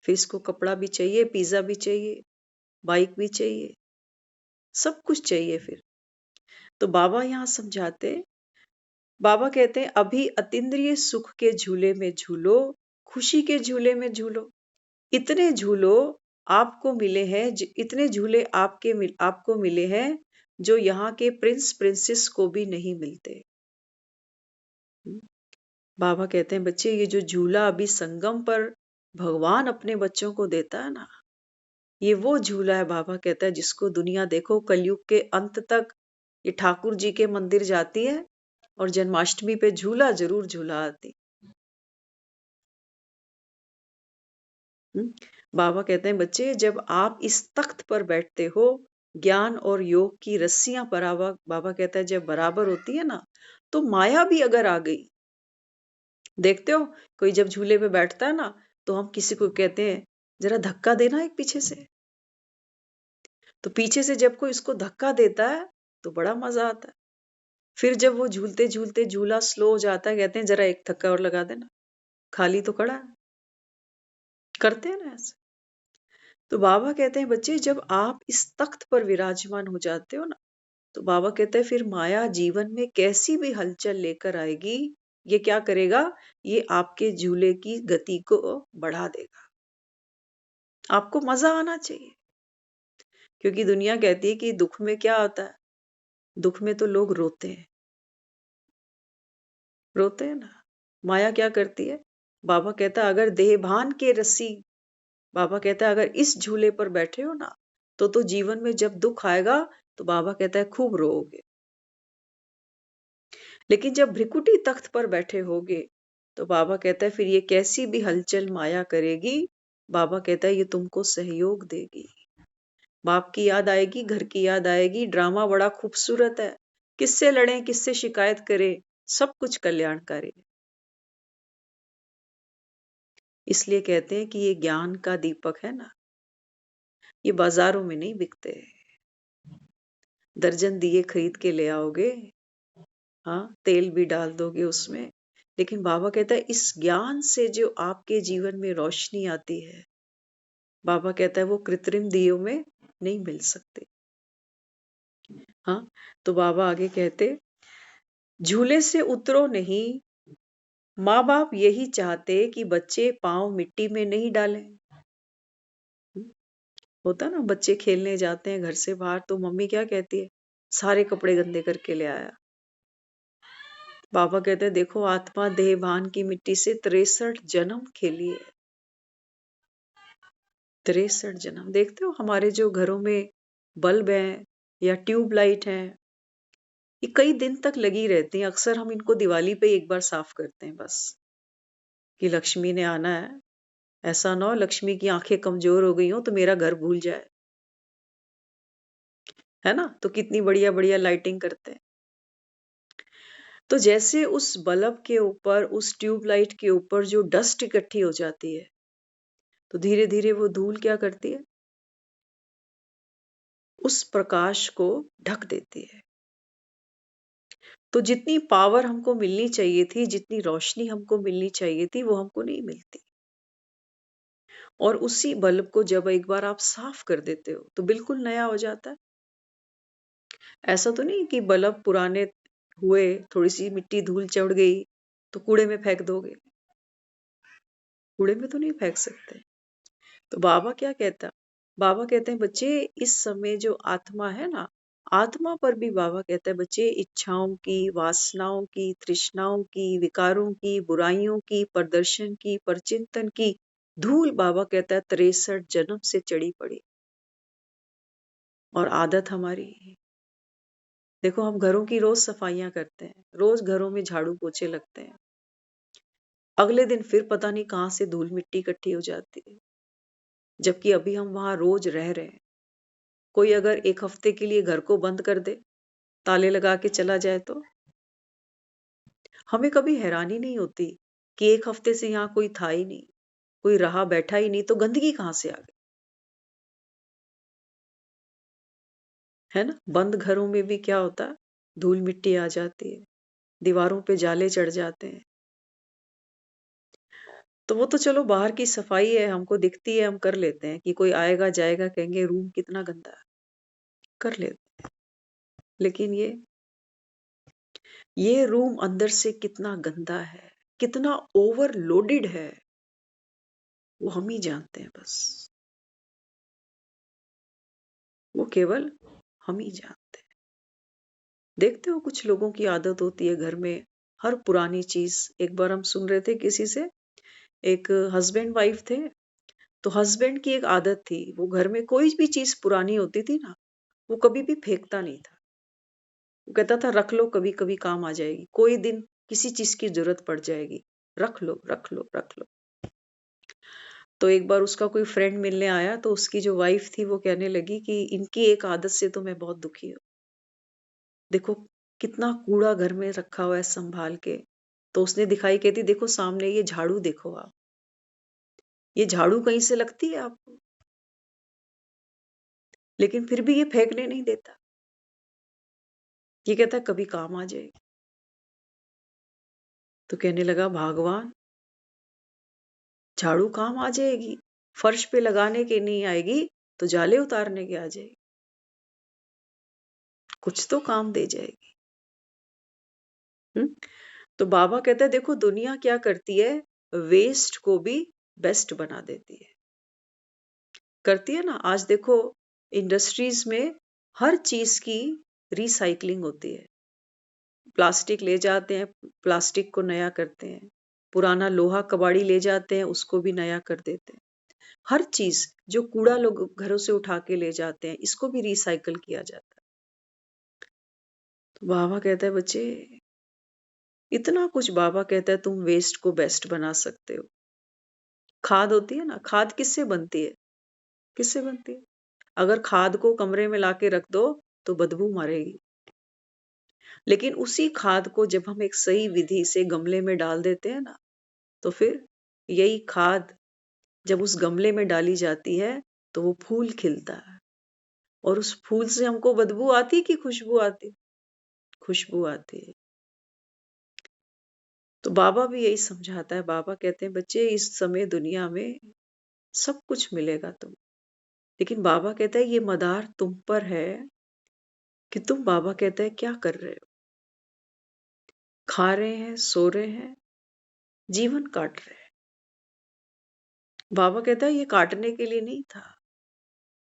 फिर इसको कपड़ा भी चाहिए, पिज्जा भी चाहिए, बाइक भी चाहिए, सब कुछ चाहिए फिर। तो बाबा यहाँ समझाते, बाबा कहते हैं अभी अतीन्द्रिय सुख के झूले में झूलो, खुशी के झूले में झूलो, इतने झूलो आपको मिले हैं, इतने झूले आपको मिले हैं जो यहाँ के प्रिंस प्रिंसेस को भी नहीं मिलते। बाबा कहते हैं बच्चे, ये जो झूला अभी संगम पर भगवान अपने बच्चों को देता है ना, ये वो झूला है। बाबा कहता है जिसको दुनिया देखो कलयुग के अंत तक ये ठाकुर जी के मंदिर जाती है और जन्माष्टमी पे झूला जरूर झूला आती। बाबा कहते हैं बच्चे, जब आप इस तख्त पर बैठते हो, ज्ञान और योग की रस्सियां बराबर, बाबा कहता है जब बराबर होती है ना, तो माया भी अगर आ गई, देखते हो कोई जब झूले पे बैठता है ना, तो हम किसी को कहते हैं जरा धक्का देना एक पीछे से, तो पीछे से जब कोई इसको धक्का देता है तो बड़ा मजा आता है। फिर जब वो झूलते झूलते झूला स्लो हो जाता है, कहते हैं जरा एक धक्का और लगा देना, खाली तो खड़ा है। करते हैं ना ऐसे। तो बाबा कहते हैं बच्चे, जब आप इस तख्त पर विराजमान हो जाते हो ना, तो बाबा कहते हैं फिर माया जीवन में कैसी भी हलचल लेकर आएगी, ये क्या करेगा? ये आपके झूले की गति को बढ़ा देगा। आपको मजा आना चाहिए, क्योंकि दुनिया कहती है कि दुख में क्या होता है? दुख में तो लोग रोते हैं, रोते हैं ना। माया क्या करती है? बाबा कहता है अगर देहभान के रस्सी, बाबा कहता है अगर इस झूले पर बैठे हो ना, तो जीवन में जब दुख आएगा तो बाबा कहता है खूब रोओगे, लेकिन जब भ्रिकुटी तख्त पर बैठे होगे तो बाबा कहता है फिर ये कैसी भी हलचल माया करेगी, बाबा कहता है ये तुमको सहयोग देगी। बाप की याद आएगी, घर की याद आएगी, ड्रामा बड़ा खूबसूरत है, किससे लड़ें किससे शिकायत करें, सब कुछ कल्याणकारी है। इसलिए कहते हैं कि ये ज्ञान का दीपक है ना, ये बाजारों में नहीं बिकते। दर्जन दिए खरीद के ले आओगे, हाँ, तेल भी डाल दोगे उसमें, लेकिन बाबा कहता है इस ज्ञान से जो आपके जीवन में रोशनी आती है, बाबा कहता है वो कृत्रिम दियों में नहीं मिल सकते। हाँ, तो बाबा आगे कहते, झूले से उतरो नहीं, माँ बाप यही चाहते कि बच्चे पांव मिट्टी में नहीं डालें। होता ना, बच्चे खेलने जाते हैं घर से बाहर तो मम्मी क्या कहती है? सारे कपड़े गंदे करके ले आया। बाबा कहते हैं देखो आत्मा देहभान की मिट्टी से 63 जन्म खेली है, 63 जन्म। देखते हो हमारे जो घरों में बल्ब हैं या ट्यूब लाइट हैं, ये कई दिन तक लगी रहती हैं। अक्सर हम इनको दिवाली पे एक बार साफ करते हैं बस, कि लक्ष्मी ने आना है, ऐसा ना हो लक्ष्मी की आंखें कमजोर हो गई हो तो मेरा घर भूल जाए, है ना? तो कितनी बढ़िया बढ़िया लाइटिंग करते हैं। तो जैसे उस बल्ब के ऊपर, उस ट्यूब लाइट के ऊपर जो डस्ट इकट्ठी हो जाती है, तो धीरे धीरे वो धूल क्या करती है, उस प्रकाश को ढक देती है। तो जितनी पावर हमको मिलनी चाहिए थी, जितनी रोशनी हमको मिलनी चाहिए थी, वो हमको नहीं मिलती। और उसी बल्ब को जब एक बार आप साफ कर देते हो तो बिल्कुल नया हो जाता है। ऐसा तो नहीं कि बल्ब पुराने हुए, थोड़ी सी मिट्टी धूल चढ़ गई तो कूड़े में फेंक दोगे, कूड़े में तो नहीं फेंक सकते। तो बाबा क्या कहता, बाबा कहते हैं बच्चे इस समय जो आत्मा है ना, आत्मा पर भी बाबा कहता है बच्चे इच्छाओं की, वासनाओं की, तृष्णाओं की, विकारों की, बुराइयों की, प्रदर्शन की, परचिंतन की धूल बाबा कहता है 63 जन्म से चढ़ी पड़ी। और आदत हमारी, देखो हम घरों की रोज सफाइयां करते हैं, रोज घरों में झाड़ू पोछे लगते हैं, अगले दिन फिर पता नहीं कहां से धूल मिट्टी इकट्ठी हो जाती है, जबकि अभी हम वहां रोज रह रहे हैं। कोई अगर एक हफ्ते के लिए घर को बंद कर दे, ताले लगा के चला जाए तो हमें कभी हैरानी नहीं होती कि एक हफ्ते से यहाँ कोई था ही नहीं, कोई रहा बैठा ही नहीं, तो गंदगी कहां से आ गई, है ना? बंद घरों में भी क्या होता है, धूल मिट्टी आ जाती है, दीवारों पे जाले चढ़ जाते हैं। तो वो तो चलो बाहर की सफाई है, हमको दिखती है, हम कर लेते हैं कि कोई आएगा जाएगा कहेंगे रूम कितना गंदा है, कर लेते। लेकिन ये रूम अंदर से कितना गंदा है, कितना ओवरलोडेड है, वो हम ही जानते हैं बस, वो केवल हम ही जानते हैं। देखते हो कुछ लोगों की आदत होती है घर में हर पुरानी चीज, एक बार हम सुन रहे थे किसी से, एक हस्बैंड वाइफ थे, तो हस्बैंड की एक आदत थी, वो घर में कोई भी चीज पुरानी होती थी ना, वो कभी भी फेंकता नहीं था। वो कहता था रख लो, कभी कभी काम आ जाएगी, कोई दिन किसी चीज की जरूरत पड़ जाएगी, रख लो रख लो रख लो। तो एक बार उसका कोई फ्रेंड मिलने आया, तो उसकी जो वाइफ थी वो कहने लगी कि इनकी एक आदत से तो मैं बहुत दुखी हूँ, देखो कितना कूड़ा घर में रखा हुआ है संभाल के। तो उसने दिखाई, कहती देखो सामने ये झाड़ू देखो आप, ये झाड़ू कहीं से लगती है आपको, लेकिन फिर भी ये फेंकने नहीं देता, ये कहता है कभी काम आ जाएगी। तो कहने लगा भगवान, झाड़ू काम आ जाएगी, फर्श पे लगाने के नहीं आएगी तो जाले उतारने के आ जाएगी, कुछ तो काम दे जाएगी। तो बाबा कहता है देखो दुनिया क्या करती है, वेस्ट को भी बेस्ट बना देती है, करती है ना। आज देखो इंडस्ट्रीज में हर चीज की रिसाइकलिंग होती है, प्लास्टिक ले जाते हैं, प्लास्टिक को नया करते हैं, पुराना लोहा कबाड़ी ले जाते हैं, उसको भी नया कर देते हैं। हर चीज जो कूड़ा लोग घरों से उठा के ले जाते हैं, इसको भी रिसाइकल किया जाता है। तो बाबा कहता है बच्चे इतना कुछ, बाबा कहता है तुम वेस्ट को बेस्ट बना सकते हो। खाद होती है ना, खाद किससे बनती है, किससे बनती है? अगर खाद को कमरे में लाके रख दो तो बदबू मारेगी, लेकिन उसी खाद को जब हम एक सही विधि से गमले में डाल देते हैं ना, तो फिर यही खाद जब उस गमले में डाली जाती है तो वो फूल खिलता है, और उस फूल से हमको बदबू आती है कि खुशबू आती, खुशबू आती है। तो बाबा भी यही समझाता है, बाबा कहते हैं बच्चे इस समय दुनिया में सब कुछ मिलेगा तुम, लेकिन बाबा कहता है ये मदार तुम पर है कि तुम, बाबा कहता है क्या कर रहे हो, खा रहे हैं, सो रहे हैं, जीवन काट रहे हैं। बाबा कहता है ये काटने के लिए नहीं था,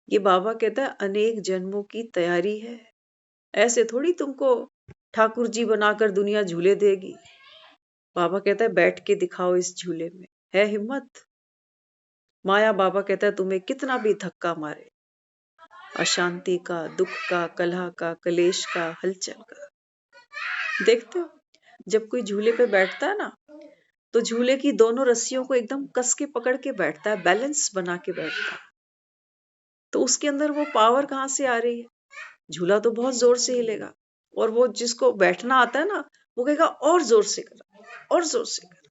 ये बाबा कहता है अनेक जन्मों की तैयारी है। ऐसे थोड़ी तुमको ठाकुर जी बनाकर दुनिया झूले देगी। बाबा कहता है बैठ के दिखाओ इस झूले में, है हिम्मत? माया बाबा कहता है तुम्हें कितना भी धक्का मारे, अशांति का, दुख का, कलह का, कलेश का, हलचल का। देखते हो जब कोई झूले पे बैठता है ना, तो झूले की दोनों रस्सियों को एकदम कस के पकड़ के बैठता है, बैलेंस बना के बैठता है। तो उसके अंदर वो पावर कहाँ से आ रही है? झूला तो बहुत जोर से हिलेगा, और वो जिसको बैठना आता है ना, वो कहेगा और जोर से कर, और जोर से कर।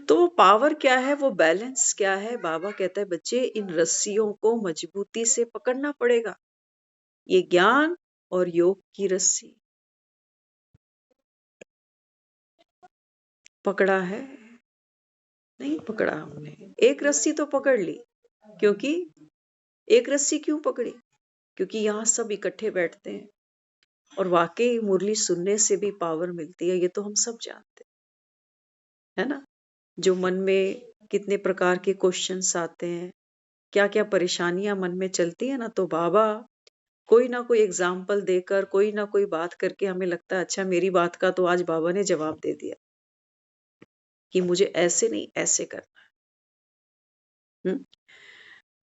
तो वो पावर क्या है, वो बैलेंस क्या है? बाबा कहता है बच्चे इन रस्सियों को मजबूती से पकड़ना पड़ेगा। ये ज्ञान और योग की रस्सी पकड़ा है? नहीं पकड़ा हमने। एक रस्सी तो पकड़ ली, क्योंकि एक रस्सी क्यों पकड़ी? क्योंकि यहाँ सब इकट्ठे बैठते हैं, और वाकई मुरली सुनने से भी पावर मिलती है, ये तो हम सब जानते हैं, है ना? जो मन में कितने प्रकार के क्वेश्चंस आते हैं, क्या क्या परेशानियां मन में चलती है ना, तो बाबा कोई ना कोई एग्जाम्पल देकर, कोई ना कोई बात करके हमें लगता है अच्छा मेरी बात का तो आज बाबा ने जवाब दे दिया कि मुझे ऐसे नहीं ऐसे करना है।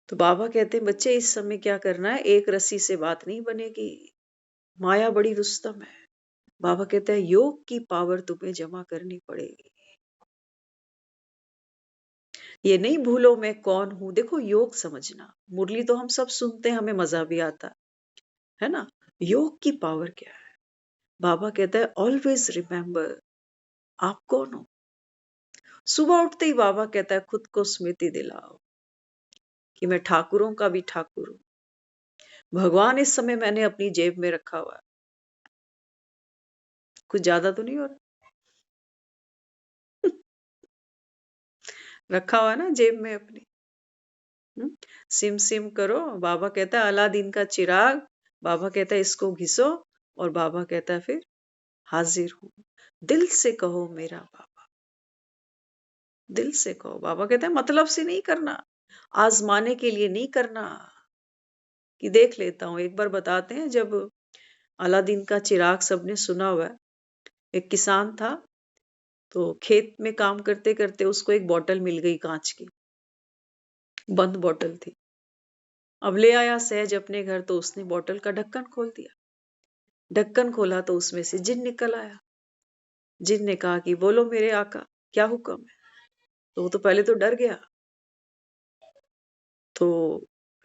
तो बाबा कहते हैं बच्चे इस समय क्या करना है, एक रस्सी से बात नहीं बनेगी, माया बड़ी रुस्तम है। बाबा कहते हैं योग की पावर तुम्हें जमा करनी पड़ेगी। ये नहीं भूलो मैं कौन हूं, देखो योग समझना। मुरली तो हम सब सुनते हैं, हमें मजा भी आता है ना। योग की पावर क्या है? बाबा कहता है ऑलवेज रिमेम्बर आप कौन हो। सुबह उठते ही बाबा कहता है खुद को स्मृति दिलाओ कि मैं ठाकुरों का भी ठाकुर हूं। भगवान इस समय मैंने अपनी जेब में रखा हुआ है। कुछ ज्यादा तो नहीं हो रहा? रखा हुआ है ना जेब में अपनी। सिम सिम करो। बाबा कहता है अलादीन का चिराग। बाबा कहता है इसको घिसो, और बाबा कहता है फिर हाजिर हूं। दिल से कहो मेरा बाबा, दिल से कहो। बाबा कहता है मतलब से नहीं करना, आजमाने के लिए नहीं करना कि देख लेता हूं। एक बार बताते हैं, जब अलादीन का चिराग सबने सुना हुआ है। एक किसान था, तो खेत में काम करते करते उसको एक बोतल मिल गई कांच की, बंद बोतल थी। अब ले आया सहज अपने घर, तो उसने बोतल का ढक्कन खोल दिया। ढक्कन खोला तो उसमें से जिन निकल आया। जिन ने कहा कि बोलो मेरे आका क्या हुक्म है। तो वो तो पहले तो डर गया। तो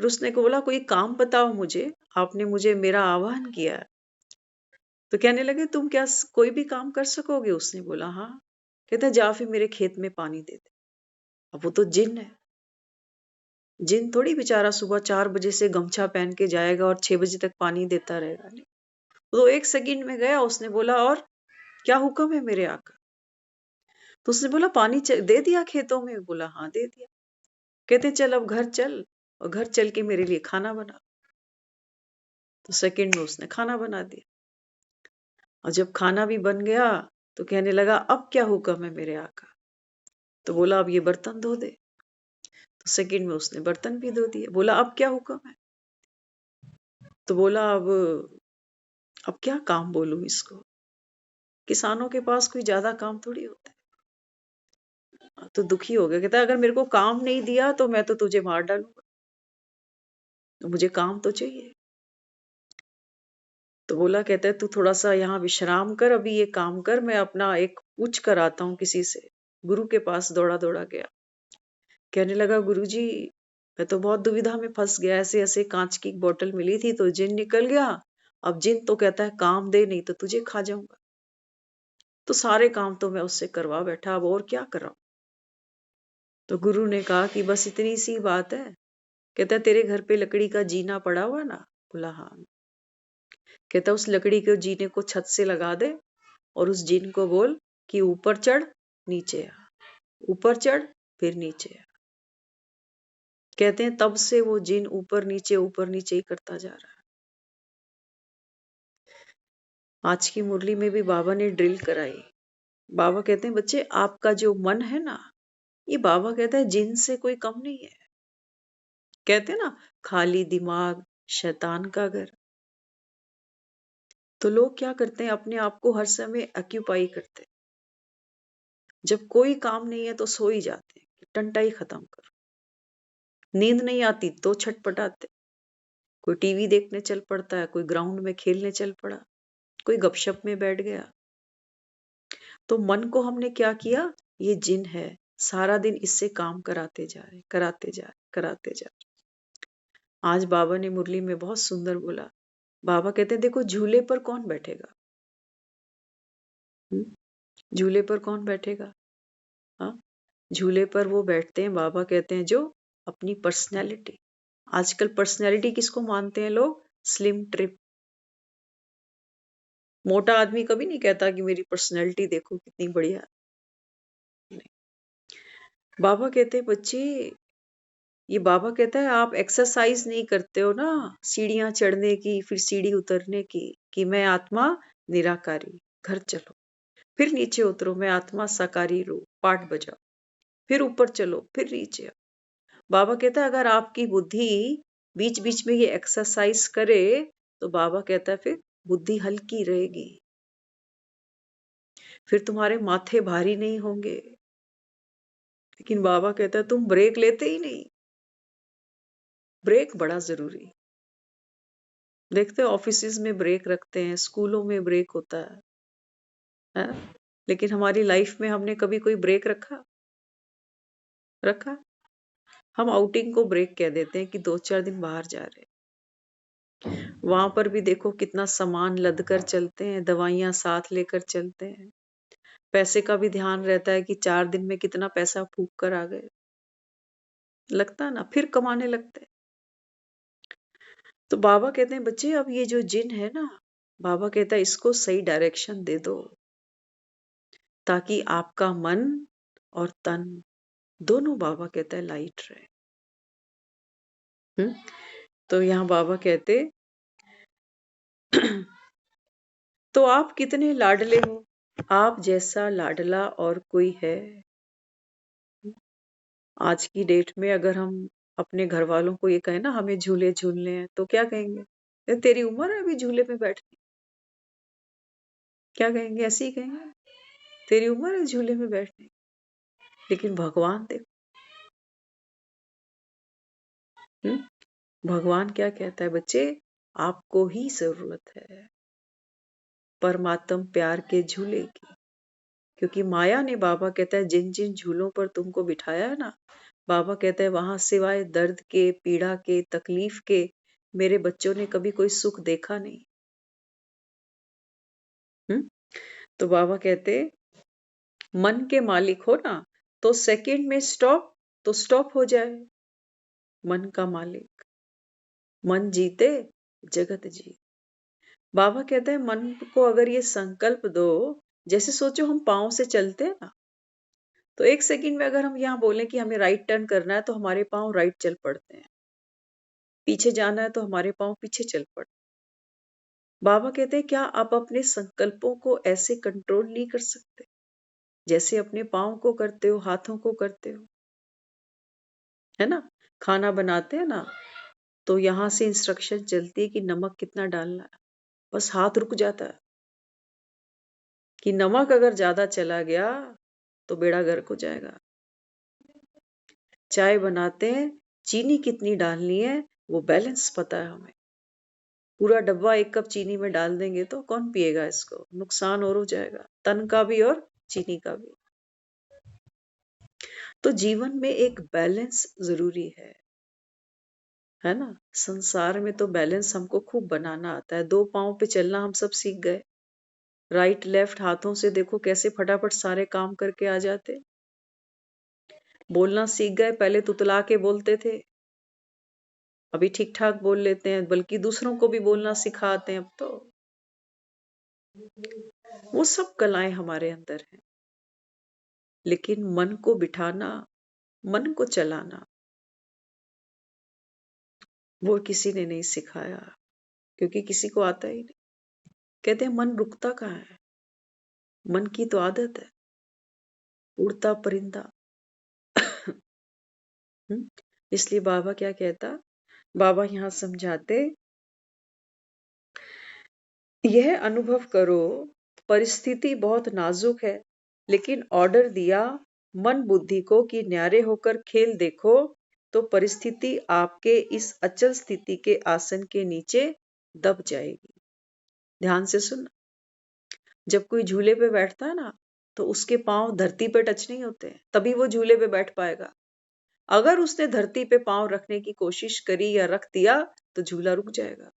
फिर उसने को बोला कोई काम बताओ मुझे, आपने मुझे मेरा आह्वान किया है। तो कहने लगे तुम क्या कोई भी काम कर सकोगे? उसने बोला हाँ। कहता जा फिर मेरे खेत में पानी दे दे। अब वो तो जिन है, जिन थोड़ी बेचारा सुबह 4 बजे से गमछा पहन के जाएगा और 6 बजे तक पानी देता रहेगा। नहीं, तो 1 सेकंड में गया। उसने बोला और क्या हुक्म है मेरे आका? तो उसने बोला पानी दे दिया खेतों में? बोला हाँ दे दिया। कहते चल अब घर चल, और घर चल के मेरे लिए खाना बना। तो सेकंड में उसने खाना बना दिया। और जब खाना भी बन गया, तो कहने लगा अब क्या हुक्म है मेरे आका? तो बोला अब ये बर्तन धो दे। तो सेकंड में उसने बर्तन भी धो दिए। बोला अब क्या हुक्म है? तो बोला अब क्या काम बोलूं इसको? किसानों के पास कोई ज्यादा काम थोड़ी होता है। तो दुखी हो गया। कहता अगर मेरे को काम नहीं दिया तो मैं तो तुझे मार डालूंगा, तो मुझे काम तो चाहिए। तो बोला कहता है तू थोड़ा सा यहाँ विश्राम कर, अभी ये काम कर, मैं अपना एक पूछ कर आता हूँ किसी से। गुरु के पास दौड़ा दौड़ा गया। कहने लगा गुरुजी मैं तो बहुत दुविधा में फंस गया, ऐसे ऐसे कांच की बोतल मिली थी तो जिन निकल गया। अब जिन तो कहता है काम दे नहीं तो तुझे खा जाऊंगा। तो सारे काम तो मैं उससे करवा बैठा, अब और क्या कराऊं? तो गुरु ने कहा कि बस इतनी सी बात है। कहता है तेरे घर पे लकड़ी का जीना पड़ा हुआ ना? बोला हाँ। कहता उस लकड़ी के जीने को छत से लगा दे, और उस जीन को बोल कि ऊपर चढ़ नीचे आ, ऊपर चढ़ फिर नीचे आ। कहते हैं तब से वो जिन ऊपर नीचे ही करता जा रहा है। आज की मुरली में भी बाबा ने ड्रिल कराई। बाबा कहते हैं बच्चे आपका जो मन है ना, ये बाबा कहता है जिन से कोई कम नहीं है। कहते हैं ना खाली दिमाग शैतान का घर। तो लोग क्या करते हैं, अपने आप को हर समय ऑक्यूपाई करते हैं। जब कोई काम नहीं है तो सो ही जाते हैं, टंटाई खत्म करो। नींद नहीं आती तो छटपटाते, कोई टीवी देखने चल पड़ता है, कोई ग्राउंड में खेलने चल पड़ा, कोई गपशप में बैठ गया। तो मन को हमने क्या किया, ये जिन है, सारा दिन इससे काम कराते जा रहे, कराते जा रहे, कराते जा रहे। आज बाबा ने मुरली में बहुत सुंदर बोला। बाबा कहते हैं देखो झूले पर कौन बैठेगा, झूले पर कौन बैठेगा? हाँ, झूले पर वो बैठते हैं, बाबा कहते हैं जो अपनी पर्सनैलिटी। आजकल पर्सनैलिटी किसको मानते हैं लोग? Slim trip. मोटा आदमी कभी नहीं कहता कि मेरी पर्सनैलिटी देखो कितनी बढ़िया। नहीं। बाबा कहते हैं बच्चे, ये बाबा कहता है आप एक्सरसाइज नहीं करते हो ना, सीढ़ियां चढ़ने की फिर सीढ़ी उतरने की, कि मैं आत्मा निराकारी, घर चलो, फिर नीचे उतरो, मैं आत्मा साकारी रो, पाठ बजाओ, फिर ऊपर चलो, फिर नीचे आओ। बाबा कहता है अगर आपकी बुद्धि बीच बीच में ये एक्सरसाइज करे तो बाबा कहता है फिर बुद्धि हल्की रहेगी, फिर तुम्हारे माथे भारी नहीं होंगे। लेकिन बाबा कहता है तुम ब्रेक लेते ही नहीं। ब्रेक बड़ा जरूरी। देखते हैं ऑफिसेज में ब्रेक रखते हैं, स्कूलों में ब्रेक होता है? लेकिन हमारी लाइफ में हमने कभी कोई ब्रेक रखा? हम आउटिंग को ब्रेक कह देते हैं कि 2-4 दिन बाहर जा रहे हैं। वहां पर भी देखो कितना सामान लद कर चलते हैं, दवाइयां साथ लेकर चलते हैं, पैसे का भी ध्यान रहता है कि 4 दिन में कितना पैसा फूक कर आ गए, लगता ना, फिर कमाने लगते हैं। तो बाबा कहते हैं बच्चे अब ये जो जिन है ना, बाबा कहता है इसको सही डायरेक्शन दे दो, ताकि आपका मन और तन दोनों, बाबा कहता है, लाइट रहे। तो यहाँ बाबा कहते तो आप कितने लाडले हो, आप जैसा लाडला और कोई है? आज की डेट में अगर हम अपने घर वालों को ये कहें ना हमें झूले झूलने हैं, तो क्या कहेंगे? तेरी उम्र है अभी झूले में बैठने? क्या कहेंगे? ऐसे ही कहेंगे, तेरी उम्र है झूले में बैठने। लेकिन भगवान देखो, भगवान क्या कहता है बच्चे, आपको ही जरूरत है परमात्म प्यार के झूले की। क्योंकि माया ने, बाबा कहता है, जिन जिन झूलों पर तुमको बिठाया है ना, बाबा कहता है वहां सिवाय दर्द के, पीड़ा के, तकलीफ के मेरे बच्चों ने कभी कोई सुख देखा नहीं। तो बाबा कहते मन के मालिक हो ना, तो सेकंड में स्टॉप, तो स्टॉप हो जाए। मन का मालिक, मन जीते जगत जी। बाबा कहते हैं मन को अगर ये संकल्प दो, जैसे सोचो हम पाँव से चलते हैं ना, तो 1 सेकंड में अगर हम यहाँ बोले कि हमें राइट टर्न करना है तो हमारे पाँव राइट चल पड़ते हैं, पीछे जाना है तो हमारे पाँव पीछे चल पड़ते हैं। बाबा कहते हैं क्या आप अपने संकल्पों को ऐसे कंट्रोल नहीं कर सकते जैसे अपने पाँव को करते हो, हाथों को करते हो? है ना, खाना बनाते हैं ना, तो यहाँ से इंस्ट्रक्शन चलती है कि नमक कितना डालना है, बस हाथ रुक जाता है कि नमक अगर ज्यादा चला गया तो बेड़ा गर्क हो जाएगा। चाय बनाते हैं, चीनी कितनी डालनी है वो बैलेंस पता है हमें। पूरा डब्बा 1 कप चीनी में डाल देंगे तो कौन पिएगा इसको, नुकसान और हो जाएगा, तन का भी और चीनी का भी। तो जीवन में एक बैलेंस जरूरी है ना। संसार में तो बैलेंस हमको खूब बनाना आता है। 2 पाँव पे चलना हम सब सीख गए, राइट लेफ्ट हाथों से देखो कैसे फटाफट सारे काम करके आ जाते। बोलना सीख गए, पहले तुतला के बोलते थे, अभी ठीक ठाक बोल लेते हैं, बल्कि दूसरों को भी बोलना सिखाते हैं अब तो। वो सब कलाएं हमारे अंदर हैं, लेकिन मन को बिठाना, मन को चलाना, वो किसी ने नहीं सिखाया, क्योंकि किसी को आता ही नहीं। कहते हैं मन रुकता कहाँ है, मन की तो आदत है उड़ता परिंदा। इसलिए बाबा क्या कहता, बाबा यहाँ समझाते, यह अनुभव करो परिस्थिति बहुत नाजुक है, लेकिन ऑर्डर दिया मन बुद्धि को कि न्यारे होकर खेल देखो, तो परिस्थिति आपके इस अचल स्थिति के आसन के नीचे दब जाएगी। ध्यान से सुन। जब कोई झूले पे बैठता है ना, तो उसके पांव धरती पे टच नहीं होते, तभी वो झूले पे बैठ पाएगा। अगर उसने धरती पे पांव रखने की कोशिश करी या रख दिया, तो झूला रुक जाएगा।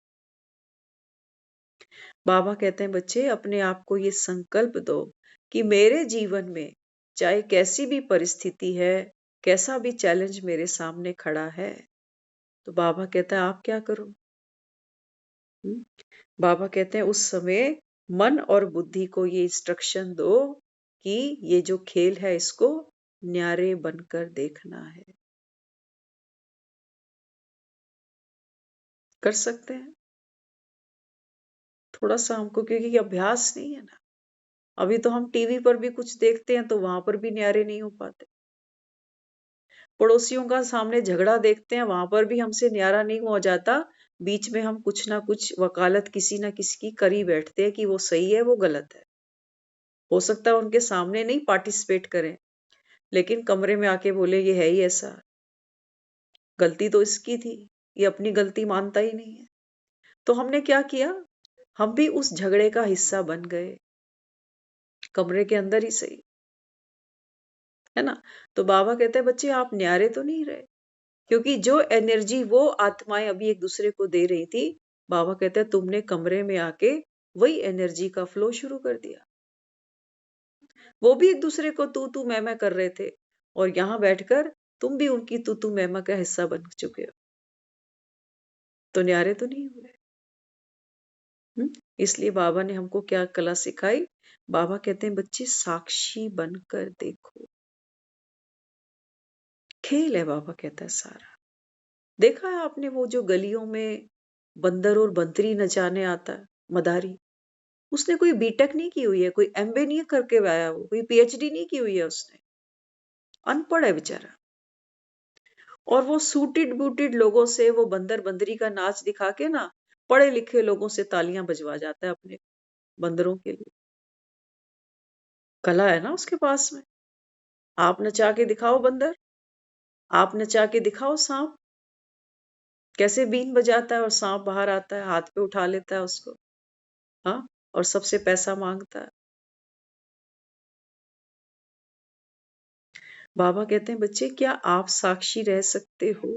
बाबा कहते हैं, बच्चे अपने आप को ये संकल्प दो कि मेरे जीवन में चाहे कैसी भी परिस्थिति है, कैसा भी चैलेंज मेरे सामने खड़ा है, तो बाबा कहता है आप क्या करो? बाबा कहते हैं उस समय मन और बुद्धि को ये इंस्ट्रक्शन दो कि ये जो खेल है इसको न्यारे बनकर देखना है। कर सकते हैं थोड़ा सा हमको, क्योंकि अभ्यास नहीं है ना। अभी तो हम टीवी पर भी कुछ देखते हैं तो वहां पर भी न्यारे नहीं हो पाते। पड़ोसियों का सामने झगड़ा देखते हैं, वहां पर भी हमसे न्यारा नहीं हो जाता। बीच में हम कुछ ना कुछ वकालत किसी ना किसी की करी बैठते हैं कि वो सही है वो गलत है। हो सकता है उनके सामने नहीं पार्टिसिपेट करें, लेकिन कमरे में आके बोले ये है ही ऐसा, गलती तो इसकी थी, ये अपनी गलती मानता ही नहीं है। तो हमने क्या किया, हम भी उस झगड़े का हिस्सा बन गए, कमरे के अंदर ही सही, है ना। तो बाबा कहते हैं बच्चे आप न्यारे तो नहीं रहे, क्योंकि जो एनर्जी वो आत्माएं अभी एक दूसरे को दे रही थी, बाबा कहते हैं तुमने कमरे में आके वही एनर्जी का फ्लो शुरू कर दिया। वो भी एक दूसरे को तू मैं कर रहे थे, और यहां बैठकर तुम भी उनकी तू मैं का हिस्सा बन चुके हो, तो न्यारे तो नहीं हुए। इसलिए बाबा ने हमको क्या कला सिखाई? बाबा कहते हैं बच्चे साक्षी बनकर देखो। खेल है, बाबा कहता है सारा। देखा है आपने वो जो गलियों में बंदर और बंतरी नचाने आता है, मदारी, उसने कोई बीटेक नहीं की हुई है, कोई एमबे नहीं करके आया, वो कोई पीएचडी नहीं की हुई है, उसने अनपढ़ है बेचारा। और वो सूटेड बूटेड लोगों से वो बंदर बंदरी का नाच दिखा के ना, पढ़े लिखे लोगों से तालियां बजवा जाता है अपने बंदरों के लिए। कला है ना उसके पास में। आप नचा के दिखाओ बंदर, आप नचा के दिखाओ सांप, कैसे बीन बजाता है और सांप बाहर आता है, हाथ पे उठा लेता है उसको, हाँ, और सबसे पैसा मांगता है। बाबा कहते हैं बच्चे क्या आप साक्षी रह सकते हो?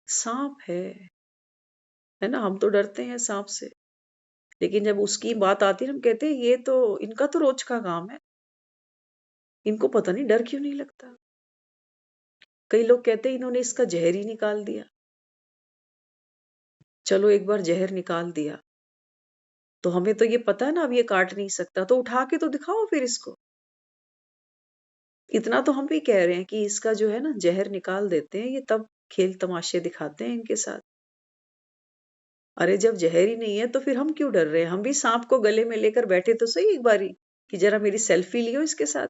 सांप है ना, हम तो डरते हैं सांप से, लेकिन जब उसकी बात आती है हम कहते हैं ये तो इनका तो रोज का काम है, इनको पता नहीं डर क्यों नहीं लगता। कई लोग कहते हैं इन्होंने इसका जहर ही निकाल दिया। चलो एक बार जहर निकाल दिया, तो हमें तो ये पता है ना अब ये काट नहीं सकता, तो उठा के तो दिखाओ फिर इसको। इतना तो हम भी कह रहे हैं कि इसका जो है ना जहर निकाल देते हैं, ये तब खेल तमाशे दिखाते हैं इनके साथ। अरे जब जहर ही नहीं है तो फिर हम क्यों डर रहे हैं? हम भी सांप को गले में लेकर बैठे तो सही एक बारी, कि जरा मेरी सेल्फी लियो इसके साथ।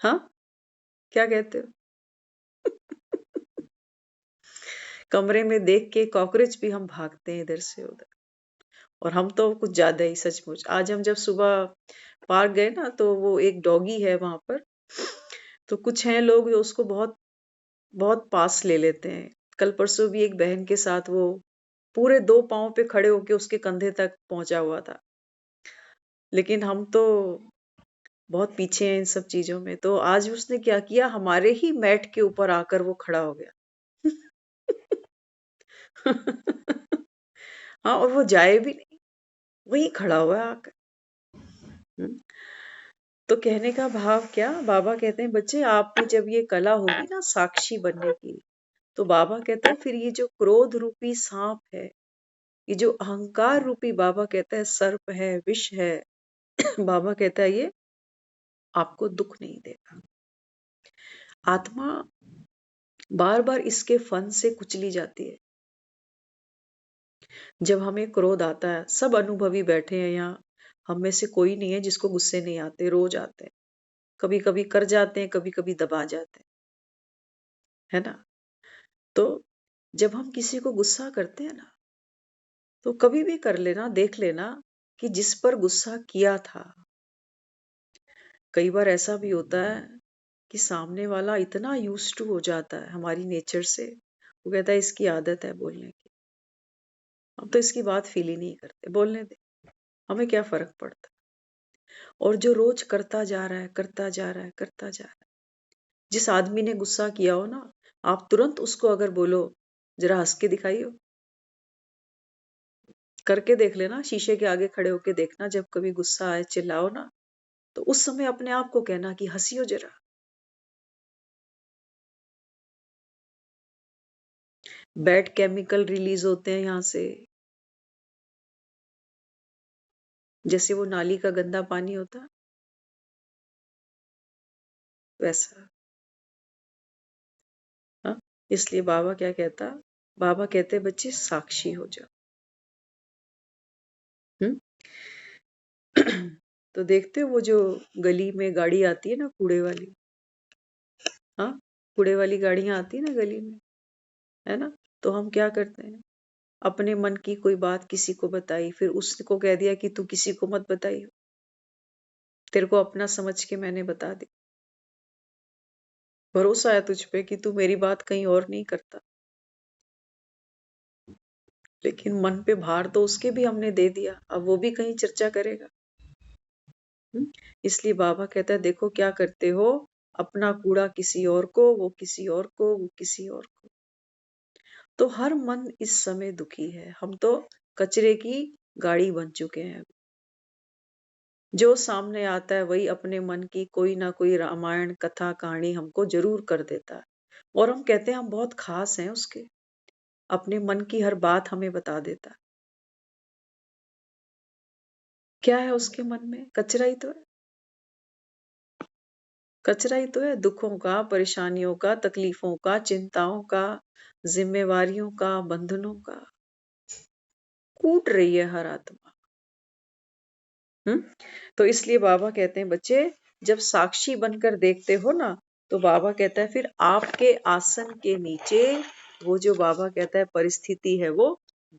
हाँ, क्या कहते हो? कमरे में देख के कॉकरोच भी हम भागते हैं इधर से उधर, और हम तो कुछ ज्यादा ही सचमुच। आज हम जब सुबह पार्क गए ना, तो वो एक डॉगी है वहां पर, तो कुछ हैं लोग जो उसको बहुत बहुत पास ले लेते हैं। कल परसों भी एक बहन के साथ वो पूरे 2 पाँव पे खड़े होके उसके कंधे तक पहुंचा हुआ था। लेकिन हम तो बहुत पीछे हैं इन सब चीजों में। तो आज उसने क्या किया, हमारे ही मैट के ऊपर आकर वो खड़ा हो गया। हाँ, और वो जाए भी नहीं, वही खड़ा हुआ है आकर। हम्म, तो कहने का भाव क्या, बाबा कहते हैं बच्चे आप में जब ये कला होगी ना साक्षी बनने की, तो बाबा कहते हैं फिर ये जो क्रोध रूपी सांप है, ये जो अहंकार रूपी बाबा कहता है सर्प है, विष है, बाबा कहता है ये आपको दुख नहीं देगा। आत्मा बार बार इसके फन से कुचली जाती है। जब हमें क्रोध आता है, सब अनुभवी बैठे हैं यहाँ, हम में से कोई नहीं है जिसको गुस्से नहीं आते, रोज आते हैं। कभी कभी कर जाते हैं, कभी कभी दबा जाते हैं, है ना। तो जब हम किसी को गुस्सा करते हैं ना, तो कभी भी कर लेना, देख लेना कि जिस पर गुस्सा किया था कई बार ऐसा भी होता है कि सामने वाला इतना यूज्ड टू हो जाता है हमारी नेचर से, वो कहता है इसकी आदत है बोलने की, हम तो इसकी बात फील ही नहीं करते, बोलने दे, हमें क्या फर्क पड़ता। और जो रोज करता जा रहा है, करता जा रहा है, करता जा रहा है, जिस आदमी ने गुस्सा किया हो ना, आप तुरंत उसको अगर बोलो जरा हंस के दिखाइयो, करके देख लेना, शीशे के आगे खड़े होके देखना, जब कभी गुस्सा आए चिल्लाओ ना, तो उस समय अपने आप को कहना कि हंसियो जरा। बैड केमिकल रिलीज होते हैं यहाँ से, जैसे वो नाली का गंदा पानी होता वैसा। हाँ, इसलिए बाबा क्या कहता, बाबा कहते बच्चे साक्षी हो जाओ। हम्म। तो देखते हो वो जो गली में गाड़ी आती है ना, कूड़े वाली, हाँ, कूड़े वाली गाड़ियां आती है ना गली में, है ना, तो हम क्या करते हैं, अपने मन की कोई बात किसी को बताई, फिर उसको कह दिया कि तू किसी को मत बताई, तेरे को अपना समझ के मैंने बता दी, भरोसा है तुझ पे कि तू मेरी बात कहीं और नहीं करता, लेकिन मन पे भार तो उसके भी हमने दे दिया, अब वो भी कहीं चर्चा करेगा। इसलिए बाबा कहता है देखो क्या करते हो, अपना कूड़ा किसी और को, वो किसी और को, वो किसी और को। तो हर मन इस समय दुखी है, हम तो कचरे की गाड़ी बन चुके हैं। जो सामने आता है वही अपने मन की कोई ना कोई रामायण कथा कहानी हमको जरूर कर देता है, और हम कहते हैं हम बहुत खास हैं उसके, अपने मन की हर बात हमें बता देता है। क्या है उसके मन में, कचरा ही तो है, कचरा ही तो है, दुखों का, परेशानियों का, तकलीफों का, चिंताओं का, जिम्मेवारियों का, बंधनों का कूट रही है हर आत्मा। हम्म। तो इसलिए बाबा कहते हैं बच्चे, जब साक्षी बनकर देखते हो ना, तो बाबा कहता है फिर आपके आसन के नीचे वो जो बाबा कहता है परिस्थिति है वो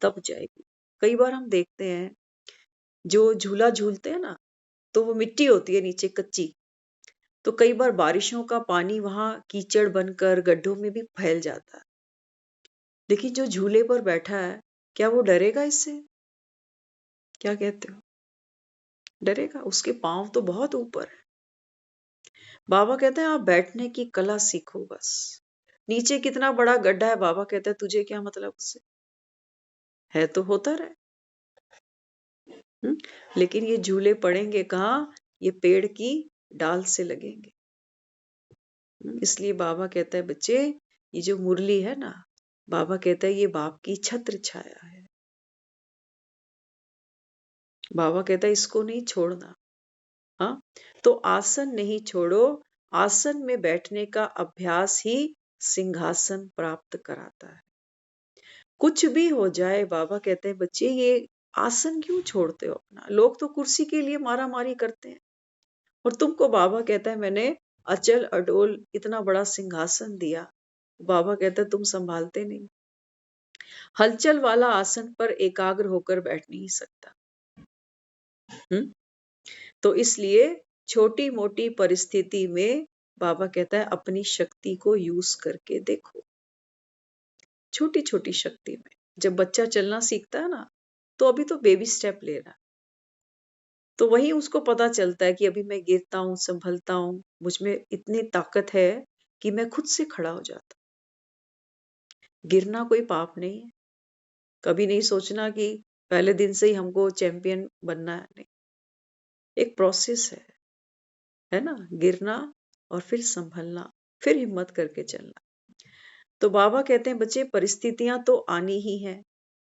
दब जाएगी। कई बार हम देखते हैं जो झूला झूलते हैं ना, तो वो मिट्टी होती है नीचे कच्ची, तो कई बार बारिशों का पानी वहां कीचड़ बनकर गड्ढों में भी फैल जाता है, लेकिन जो झूले पर बैठा है क्या वो डरेगा इससे? क्या कहते हो, डरेगा? उसके पांव तो बहुत ऊपर है। बाबा कहते हैं आप बैठने की कला सीखो बस, नीचे कितना बड़ा गड्ढा है बाबा कहते हैं तुझे क्या मतलब उससे, है तो होता रहे। लेकिन ये झूले पड़ेंगे कहाँ, ये पेड़ की डाल से लगेंगे। इसलिए बाबा कहता है बच्चे, ये जो मुरली है ना, बाबा कहता है ये बाप की छत्र छाया है, बाबा कहता है इसको नहीं छोड़ना। हाँ, तो आसन नहीं छोड़ो, आसन में बैठने का अभ्यास ही सिंहासन प्राप्त कराता है। कुछ भी हो जाए बाबा कहते हैं बच्चे ये आसन क्यों छोड़ते हो अपना, लोग तो कुर्सी के लिए मारा मारी करते हैं, और तुमको बाबा कहता है मैंने अचल अडोल इतना बड़ा सिंहासन दिया, बाबा कहता है तुम संभालते नहीं, हलचल वाला आसन पर एकाग्र होकर बैठ नहीं सकता। हम्म। तो इसलिए छोटी मोटी परिस्थिति में बाबा कहता है अपनी शक्ति को यूज करके देखो, छोटी छोटी शक्ति में। जब बच्चा चलना सीखता है ना, तो अभी तो बेबी स्टेप ले रहा है, तो वही उसको पता चलता है कि अभी मैं गिरता हूँ, संभलता हूँ, मुझ में इतनी ताकत है कि मैं खुद से खड़ा हो जाता। गिरना कोई पाप नहीं है, कभी नहीं सोचना कि पहले दिन से ही हमको चैंपियन बनना है, नहीं, एक प्रोसेस है ना, गिरना और फिर संभलना, फिर हिम्मत करके चलना। तो बाबा कहते हैं बच्चे परिस्थितियां तो आनी ही हैं,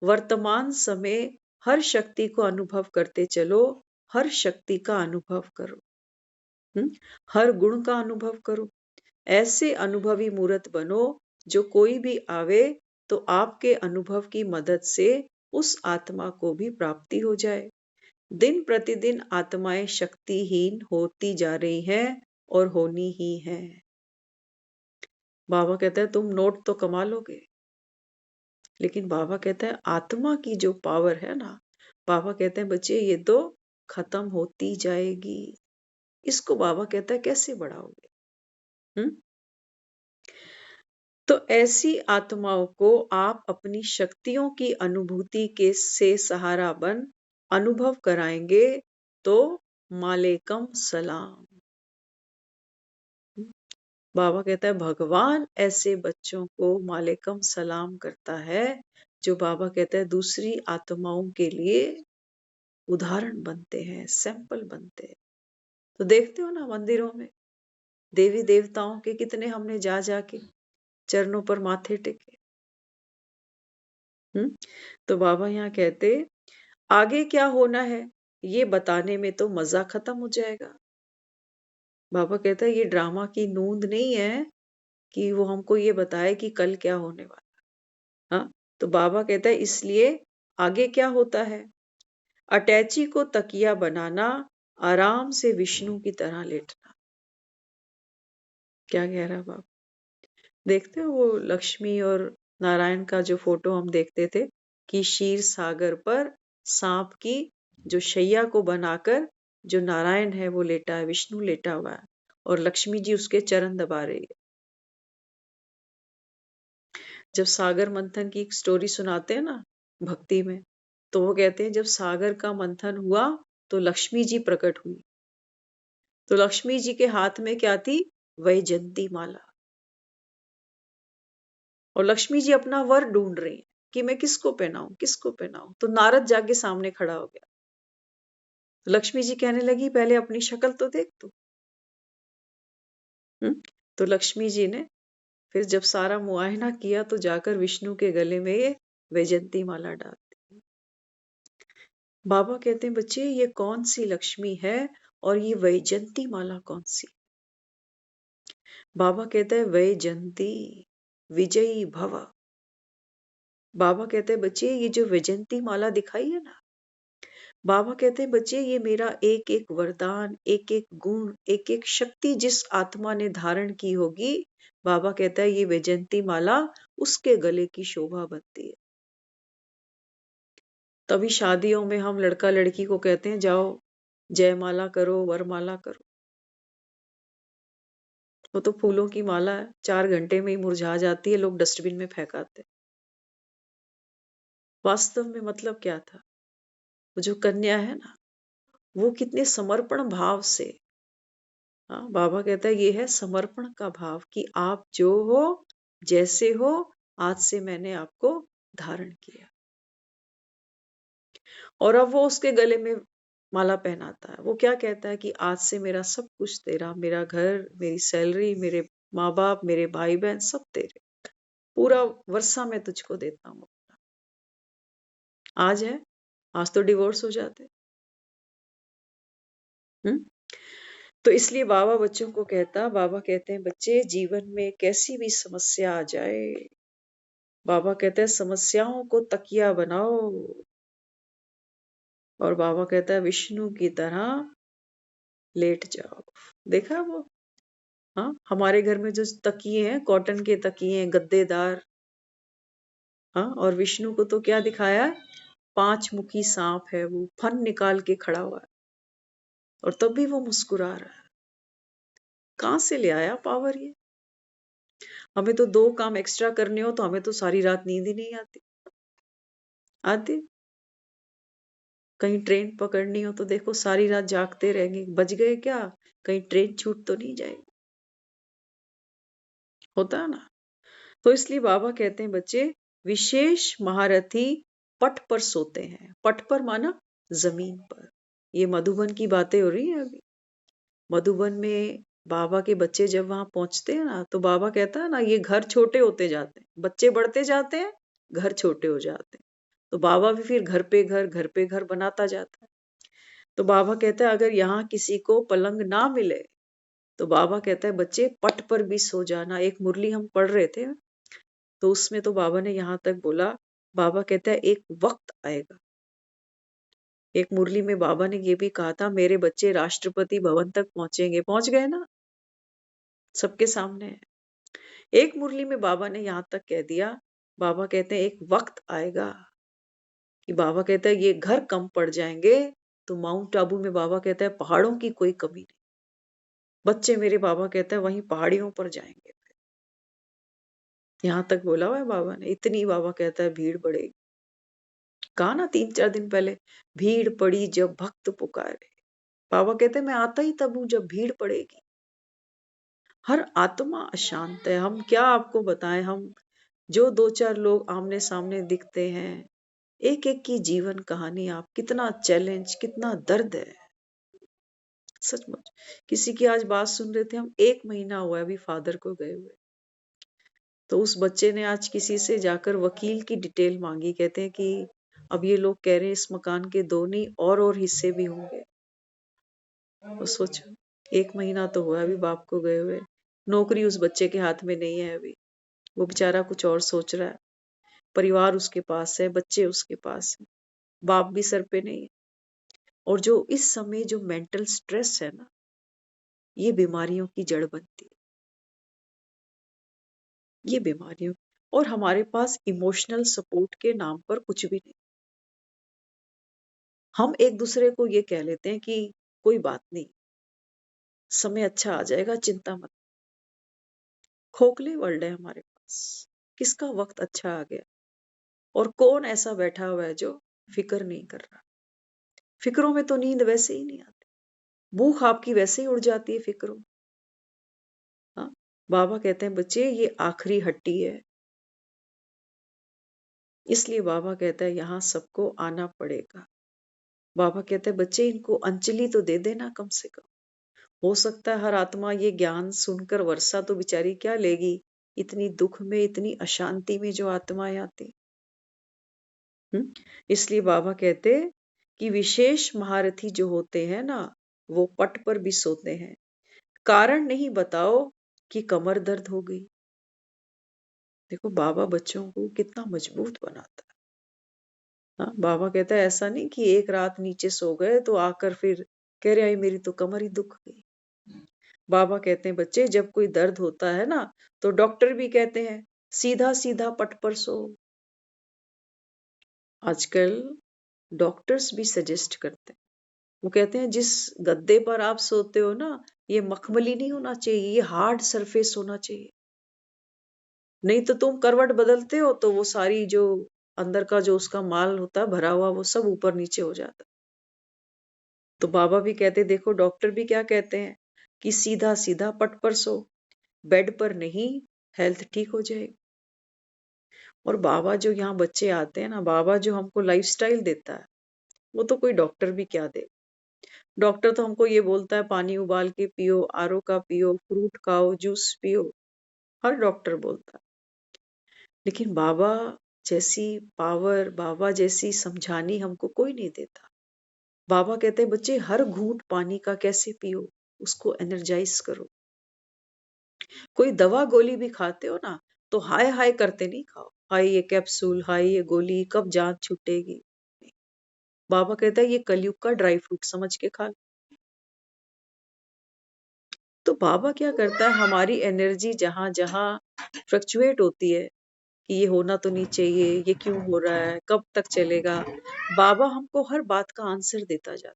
वर्तमान समय हर शक्ति को अनुभव करते चलो, हर शक्ति का अनुभव करो। हर गुण का अनुभव करो, ऐसे अनुभवी मूर्त बनो जो कोई भी आवे तो आपके अनुभव की मदद से उस आत्मा को भी प्राप्ति हो जाए। दिन प्रतिदिन आत्माएं शक्तिहीन होती जा रही हैं और होनी ही है। बाबा कहता है तुम नोट तो कमा लोगे, लेकिन बाबा कहता है आत्मा की जो पावर है ना, बाबा कहते हैं बच्चे ये तो खत्म होती जाएगी। इसको बाबा कहता है कैसे बढ़ाओगे? हम्म। तो ऐसी आत्माओं को आप अपनी शक्तियों की अनुभूति के से सहारा बन अनुभव कराएंगे तो मालेकम सलाम। बाबा कहता है भगवान ऐसे बच्चों को मालेकम सलाम करता है जो बाबा कहता है दूसरी आत्माओं के लिए उदाहरण बनते हैं, सैंपल बनते हैं। तो देखते हो ना मंदिरों में देवी देवताओं के कितने हमने जा जाके चरणों पर माथे टेके। तो बाबा यहाँ कहते आगे क्या होना है ये बताने में तो मजा खत्म हो जाएगा। बाबा कहता है ये ड्रामा की नूंद नहीं है कि वो हमको ये बताए कि कल क्या होने वाला। हाँ, तो बाबा कहता है इसलिए आगे क्या होता है, अटैची को तकिया बनाना, आराम से विष्णु की तरह लेटना। क्या कह रहा है बाबा? देखते हो वो लक्ष्मी और नारायण का जो फोटो हम देखते थे कि क्षीर सागर पर सांप की जो शैया को बनाकर जो नारायण है वो लेटा है, विष्णु लेटा हुआ है और लक्ष्मी जी उसके चरण दबा रही है। जब सागर मंथन की एक स्टोरी सुनाते हैं ना भक्ति में, तो वो कहते हैं जब सागर का मंथन हुआ तो लक्ष्मी जी प्रकट हुई। तो लक्ष्मी जी के हाथ में क्या थी? वैजयंती माला। और लक्ष्मी जी अपना वर ढूंढ रही है कि मैं किसको पहनाऊं, किसको पहनाऊं। तो नारद जाके सामने खड़ा हो गया। तो लक्ष्मी जी कहने लगी पहले अपनी शक्ल तो देख तू। तो लक्ष्मी जी ने फिर जब सारा मुआयना किया तो जाकर विष्णु के गले में ये वैजयंती माला डाल दी। बाबा कहते हैं बच्चे ये कौन सी लक्ष्मी है और ये वैजयंती माला कौन सी? बाबा कहते हैं वैजयंती विजयी भव। बाबा कहते हैं बच्चे ये जो वैजयंती माला दिखाई है ना, बाबा कहते हैं बच्चे ये मेरा एक एक वरदान, एक एक गुण, एक एक शक्ति जिस आत्मा ने धारण की होगी, बाबा कहता है ये वैजयंती माला उसके गले की शोभा बनती है। तभी शादियों में हम लड़का लड़की को कहते हैं जाओ जयमाला करो, वरमाला करो। वो तो फूलों की माला है, 4 घंटे में ही मुरझा जाती है, लोग डस्टबिन में फेंकाते हैं। वास्तव में मतलब क्या था? वो जो कन्या है ना, वो कितने समर्पण भाव से, हाँ, बाबा कहता है ये है समर्पण का भाव कि आप जो हो, जैसे हो, आज से मैंने आपको धारण किया। और अब वो उसके गले में माला पहनाता है। वो क्या कहता है कि आज से मेरा सब कुछ तेरा, मेरा घर, मेरी सैलरी, मेरे माँ बाप, मेरे भाई बहन सब तेरे, पूरा वर्षा मैं तुझको देता हूँ। आज है, आज तो डिवोर्स हो जाते। हम्म। तो इसलिए बाबा बच्चों को कहता, बाबा कहते हैं बच्चे जीवन में कैसी भी समस्या आ जाए, बाबा कहते हैं समस्याओं को तकिया बनाओ। और बाबा कहता है विष्णु की तरह लेट जाओ। देखा वो? हाँ, हमारे घर में जो तकिए हैं कॉटन के तकिए हैं, गद्देदार। हाँ, और विष्णु को तो क्या दिखाया है? 5 मुखी सांप है, वो फन निकाल के खड़ा हुआ है और तब भी वो मुस्कुरा रहा है। कहाँ से ले आया पावर ये? हमें तो 2 काम एक्स्ट्रा करने हो तो हमें तो सारी रात नींद ही नहीं आती। आती? कहीं ट्रेन पकड़नी हो तो देखो सारी रात जागते रहेंगे, बज गए क्या, कहीं ट्रेन छूट तो नहीं जाएगी। होता है ना? तो इसलिए बाबा कहते हैं बच्चे विशेष महारथी पट पर सोते हैं। पट पर माना जमीन पर। ये मधुबन की बातें हो रही है अभी। मधुबन में बाबा के बच्चे जब वहां पहुंचते हैं ना, तो बाबा कहता है ना ये घर छोटे होते जाते हैं, बच्चे बढ़ते जाते हैं, घर छोटे हो जाते हैं। तो बाबा भी फिर घर पे घर बनाता जाता है। तो बाबा कहता है अगर यहाँ किसी को पलंग ना मिले तो बाबा कहता है बच्चे पट पर भी सो जाना। एक मुरली हम पढ़ रहे थे तो उसमें तो बाबा ने यहाँ तक बोला, बाबा कहता है एक वक्त आएगा। एक मुरली में बाबा ने ये भी कहा था मेरे बच्चे राष्ट्रपति भवन तक पहुंचेंगे। पहुंच गए ना, सबके सामने है। एक मुरली में बाबा ने यहाँ तक कह दिया, बाबा कहते हैं एक वक्त आएगा कि बाबा कहता है ये घर कम पड़ जाएंगे। तो माउंट आबू में बाबा कहता है पहाड़ों की कोई कमी नहीं। बच्चे मेरे बाबा कहते हैं वहीं पहाड़ियों पर जाएंगे। यहाँ तक बोला हुआ है बाबा ने। इतनी बाबा कहता है भीड़ बढ़ेगी। कहा ना 3-4 दिन पहले, भीड़ पड़ी जब भक्त पुकारे। बाबा कहते हैं मैं आता ही तब हूं जब भीड़ पड़ेगी। हर आत्मा अशांत है। हम क्या आपको बताएं, हम जो 2-4 लोग आमने सामने दिखते हैं, एक एक की जीवन कहानी, आप कितना चैलेंज, कितना दर्द है सचमुच। किसी की आज बात सुन रहे थे हम, 1 महीना हुआ है अभी फादर को गए हुए। तो उस बच्चे ने आज किसी से जाकर वकील की डिटेल मांगी। कहते हैं कि अब ये लोग कह रहे हैं इस मकान के 2 नहीं और हिस्से भी होंगे। तो सोचो, 1 महीना तो हुआ अभी बाप को गए हुए। नौकरी उस बच्चे के हाथ में नहीं है अभी। वो बेचारा कुछ और सोच रहा है। परिवार उसके पास है, बच्चे उसके पास है, बाप भी सर पे नहीं है। और जो इस समय जो मेंटल स्ट्रेस है ना, ये बीमारियों की जड़ बनती है। ये बीमारियों, और हमारे पास इमोशनल सपोर्ट के नाम पर कुछ भी नहीं। हम एक दूसरे को ये कह लेते हैं कि कोई बात नहीं, समय अच्छा आ जाएगा, चिंता मत। खोखले वर्ल्ड है हमारे पास। किसका वक्त अच्छा आ गया और कौन ऐसा बैठा हुआ है जो फिक्र नहीं कर रहा। फिक्रों में तो नींद वैसे ही नहीं आती, भूख आपकी वैसे ही उड़ जाती है फिक्रों। हाँ, बाबा कहते हैं बच्चे ये आखिरी हट्टी है। इसलिए बाबा कहता है यहाँ सबको आना पड़ेगा। बाबा कहते हैं बच्चे इनको अंजलि तो दे देना कम से कम। हो सकता है हर आत्मा ये ज्ञान सुनकर, वर्षा तो बेचारी क्या लेगी इतनी दुख में, इतनी अशांति में जो आत्माएं आती। इसलिए बाबा कहते कि विशेष महारथी जो होते हैं ना, वो पट पर भी सोते हैं। कारण नहीं बताओ कि कमर दर्द हो गई। देखो बाबा बच्चों को कितना मजबूत बनाता है। हाँ, बाबा कहता है ऐसा नहीं कि एक रात नीचे सो गए तो आकर फिर कह रहे मेरी तो कमर ही दुख गई। बाबा कहते हैं बच्चे जब कोई दर्द होता है ना, तो डॉक्टर भी कहते हैं सीधा सीधा पट पर सो। आजकल डॉक्टर्स भी सजेस्ट करते हैं। वो कहते हैं जिस गद्दे पर आप सोते हो ना, ये मखमली नहीं होना चाहिए, ये हार्ड सरफेस होना चाहिए। नहीं तो तुम करवट बदलते हो तो वो सारी जो अंदर का जो उसका माल होता है भरा हुआ, वो सब ऊपर नीचे हो जाता। तो बाबा भी कहते देखो, डॉक्टर भी क्या कहते हैं कि सीधा सीधा पट पर सो, बेड पर नहीं, हेल्थ ठीक हो जाएगी। और बाबा जो यहाँ बच्चे आते हैं ना, बाबा जो हमको लाइफस्टाइल देता है, वो तो कोई डॉक्टर भी क्या दे। डॉक्टर तो हमको ये बोलता है पानी उबाल के पियो, आरओ का पियो, फ्रूट खाओ, जूस पियो, हर डॉक्टर बोलता है। लेकिन बाबा जैसी पावर, बाबा जैसी समझानी हमको कोई नहीं देता। बाबा कहते हैं बच्चे हर घूंट पानी का कैसे पियो, उसको एनर्जाइज करो। कोई दवा गोली भी खाते हो ना, तो हाय हाय करते नहीं खाओ, हाय ये कैप्सूल, हाय ये गोली, कब जान छूटेगी। नहीं। बाबा कहता है ये कलयुग का ड्राई फ्रूट समझ के खा लो। तो बाबा क्या करता है, हमारी एनर्जी जहां जहां फ्लक्चुएट होती है कि ये होना तो नहीं चाहिए, ये क्यों हो रहा है, कब तक चलेगा, बाबा हमको हर बात का आंसर देता जाता।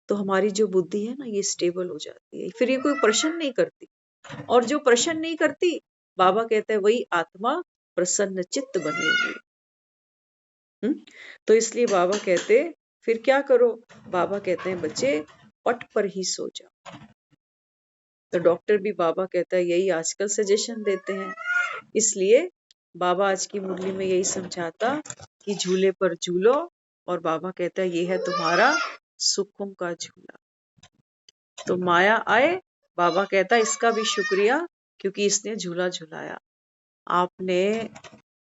तो हमारी जो बुद्धि है ना, ये स्टेबल हो जाती है, फिर ये कोई प्रश्न नहीं करती। और जो प्रश्न नहीं करती, बाबा कहते हैं वही आत्मा प्रसन्न चित्त बनेगी। तो इसलिए बाबा कहते फिर क्या करो, बाबा कहते हैं बच्चे पट पर ही सो जाओ। तो डॉक्टर भी बाबा कहता है यही आजकल सजेशन देते हैं। इसलिए बाबा आज की मुरली में यही समझाता कि झूले पर झूलो, और बाबा कहता है ये है तुम्हारा सुखों का झूला। तो माया आए, बाबा कहता है इसका भी शुक्रिया, क्योंकि इसने झूला झुलाया। आपने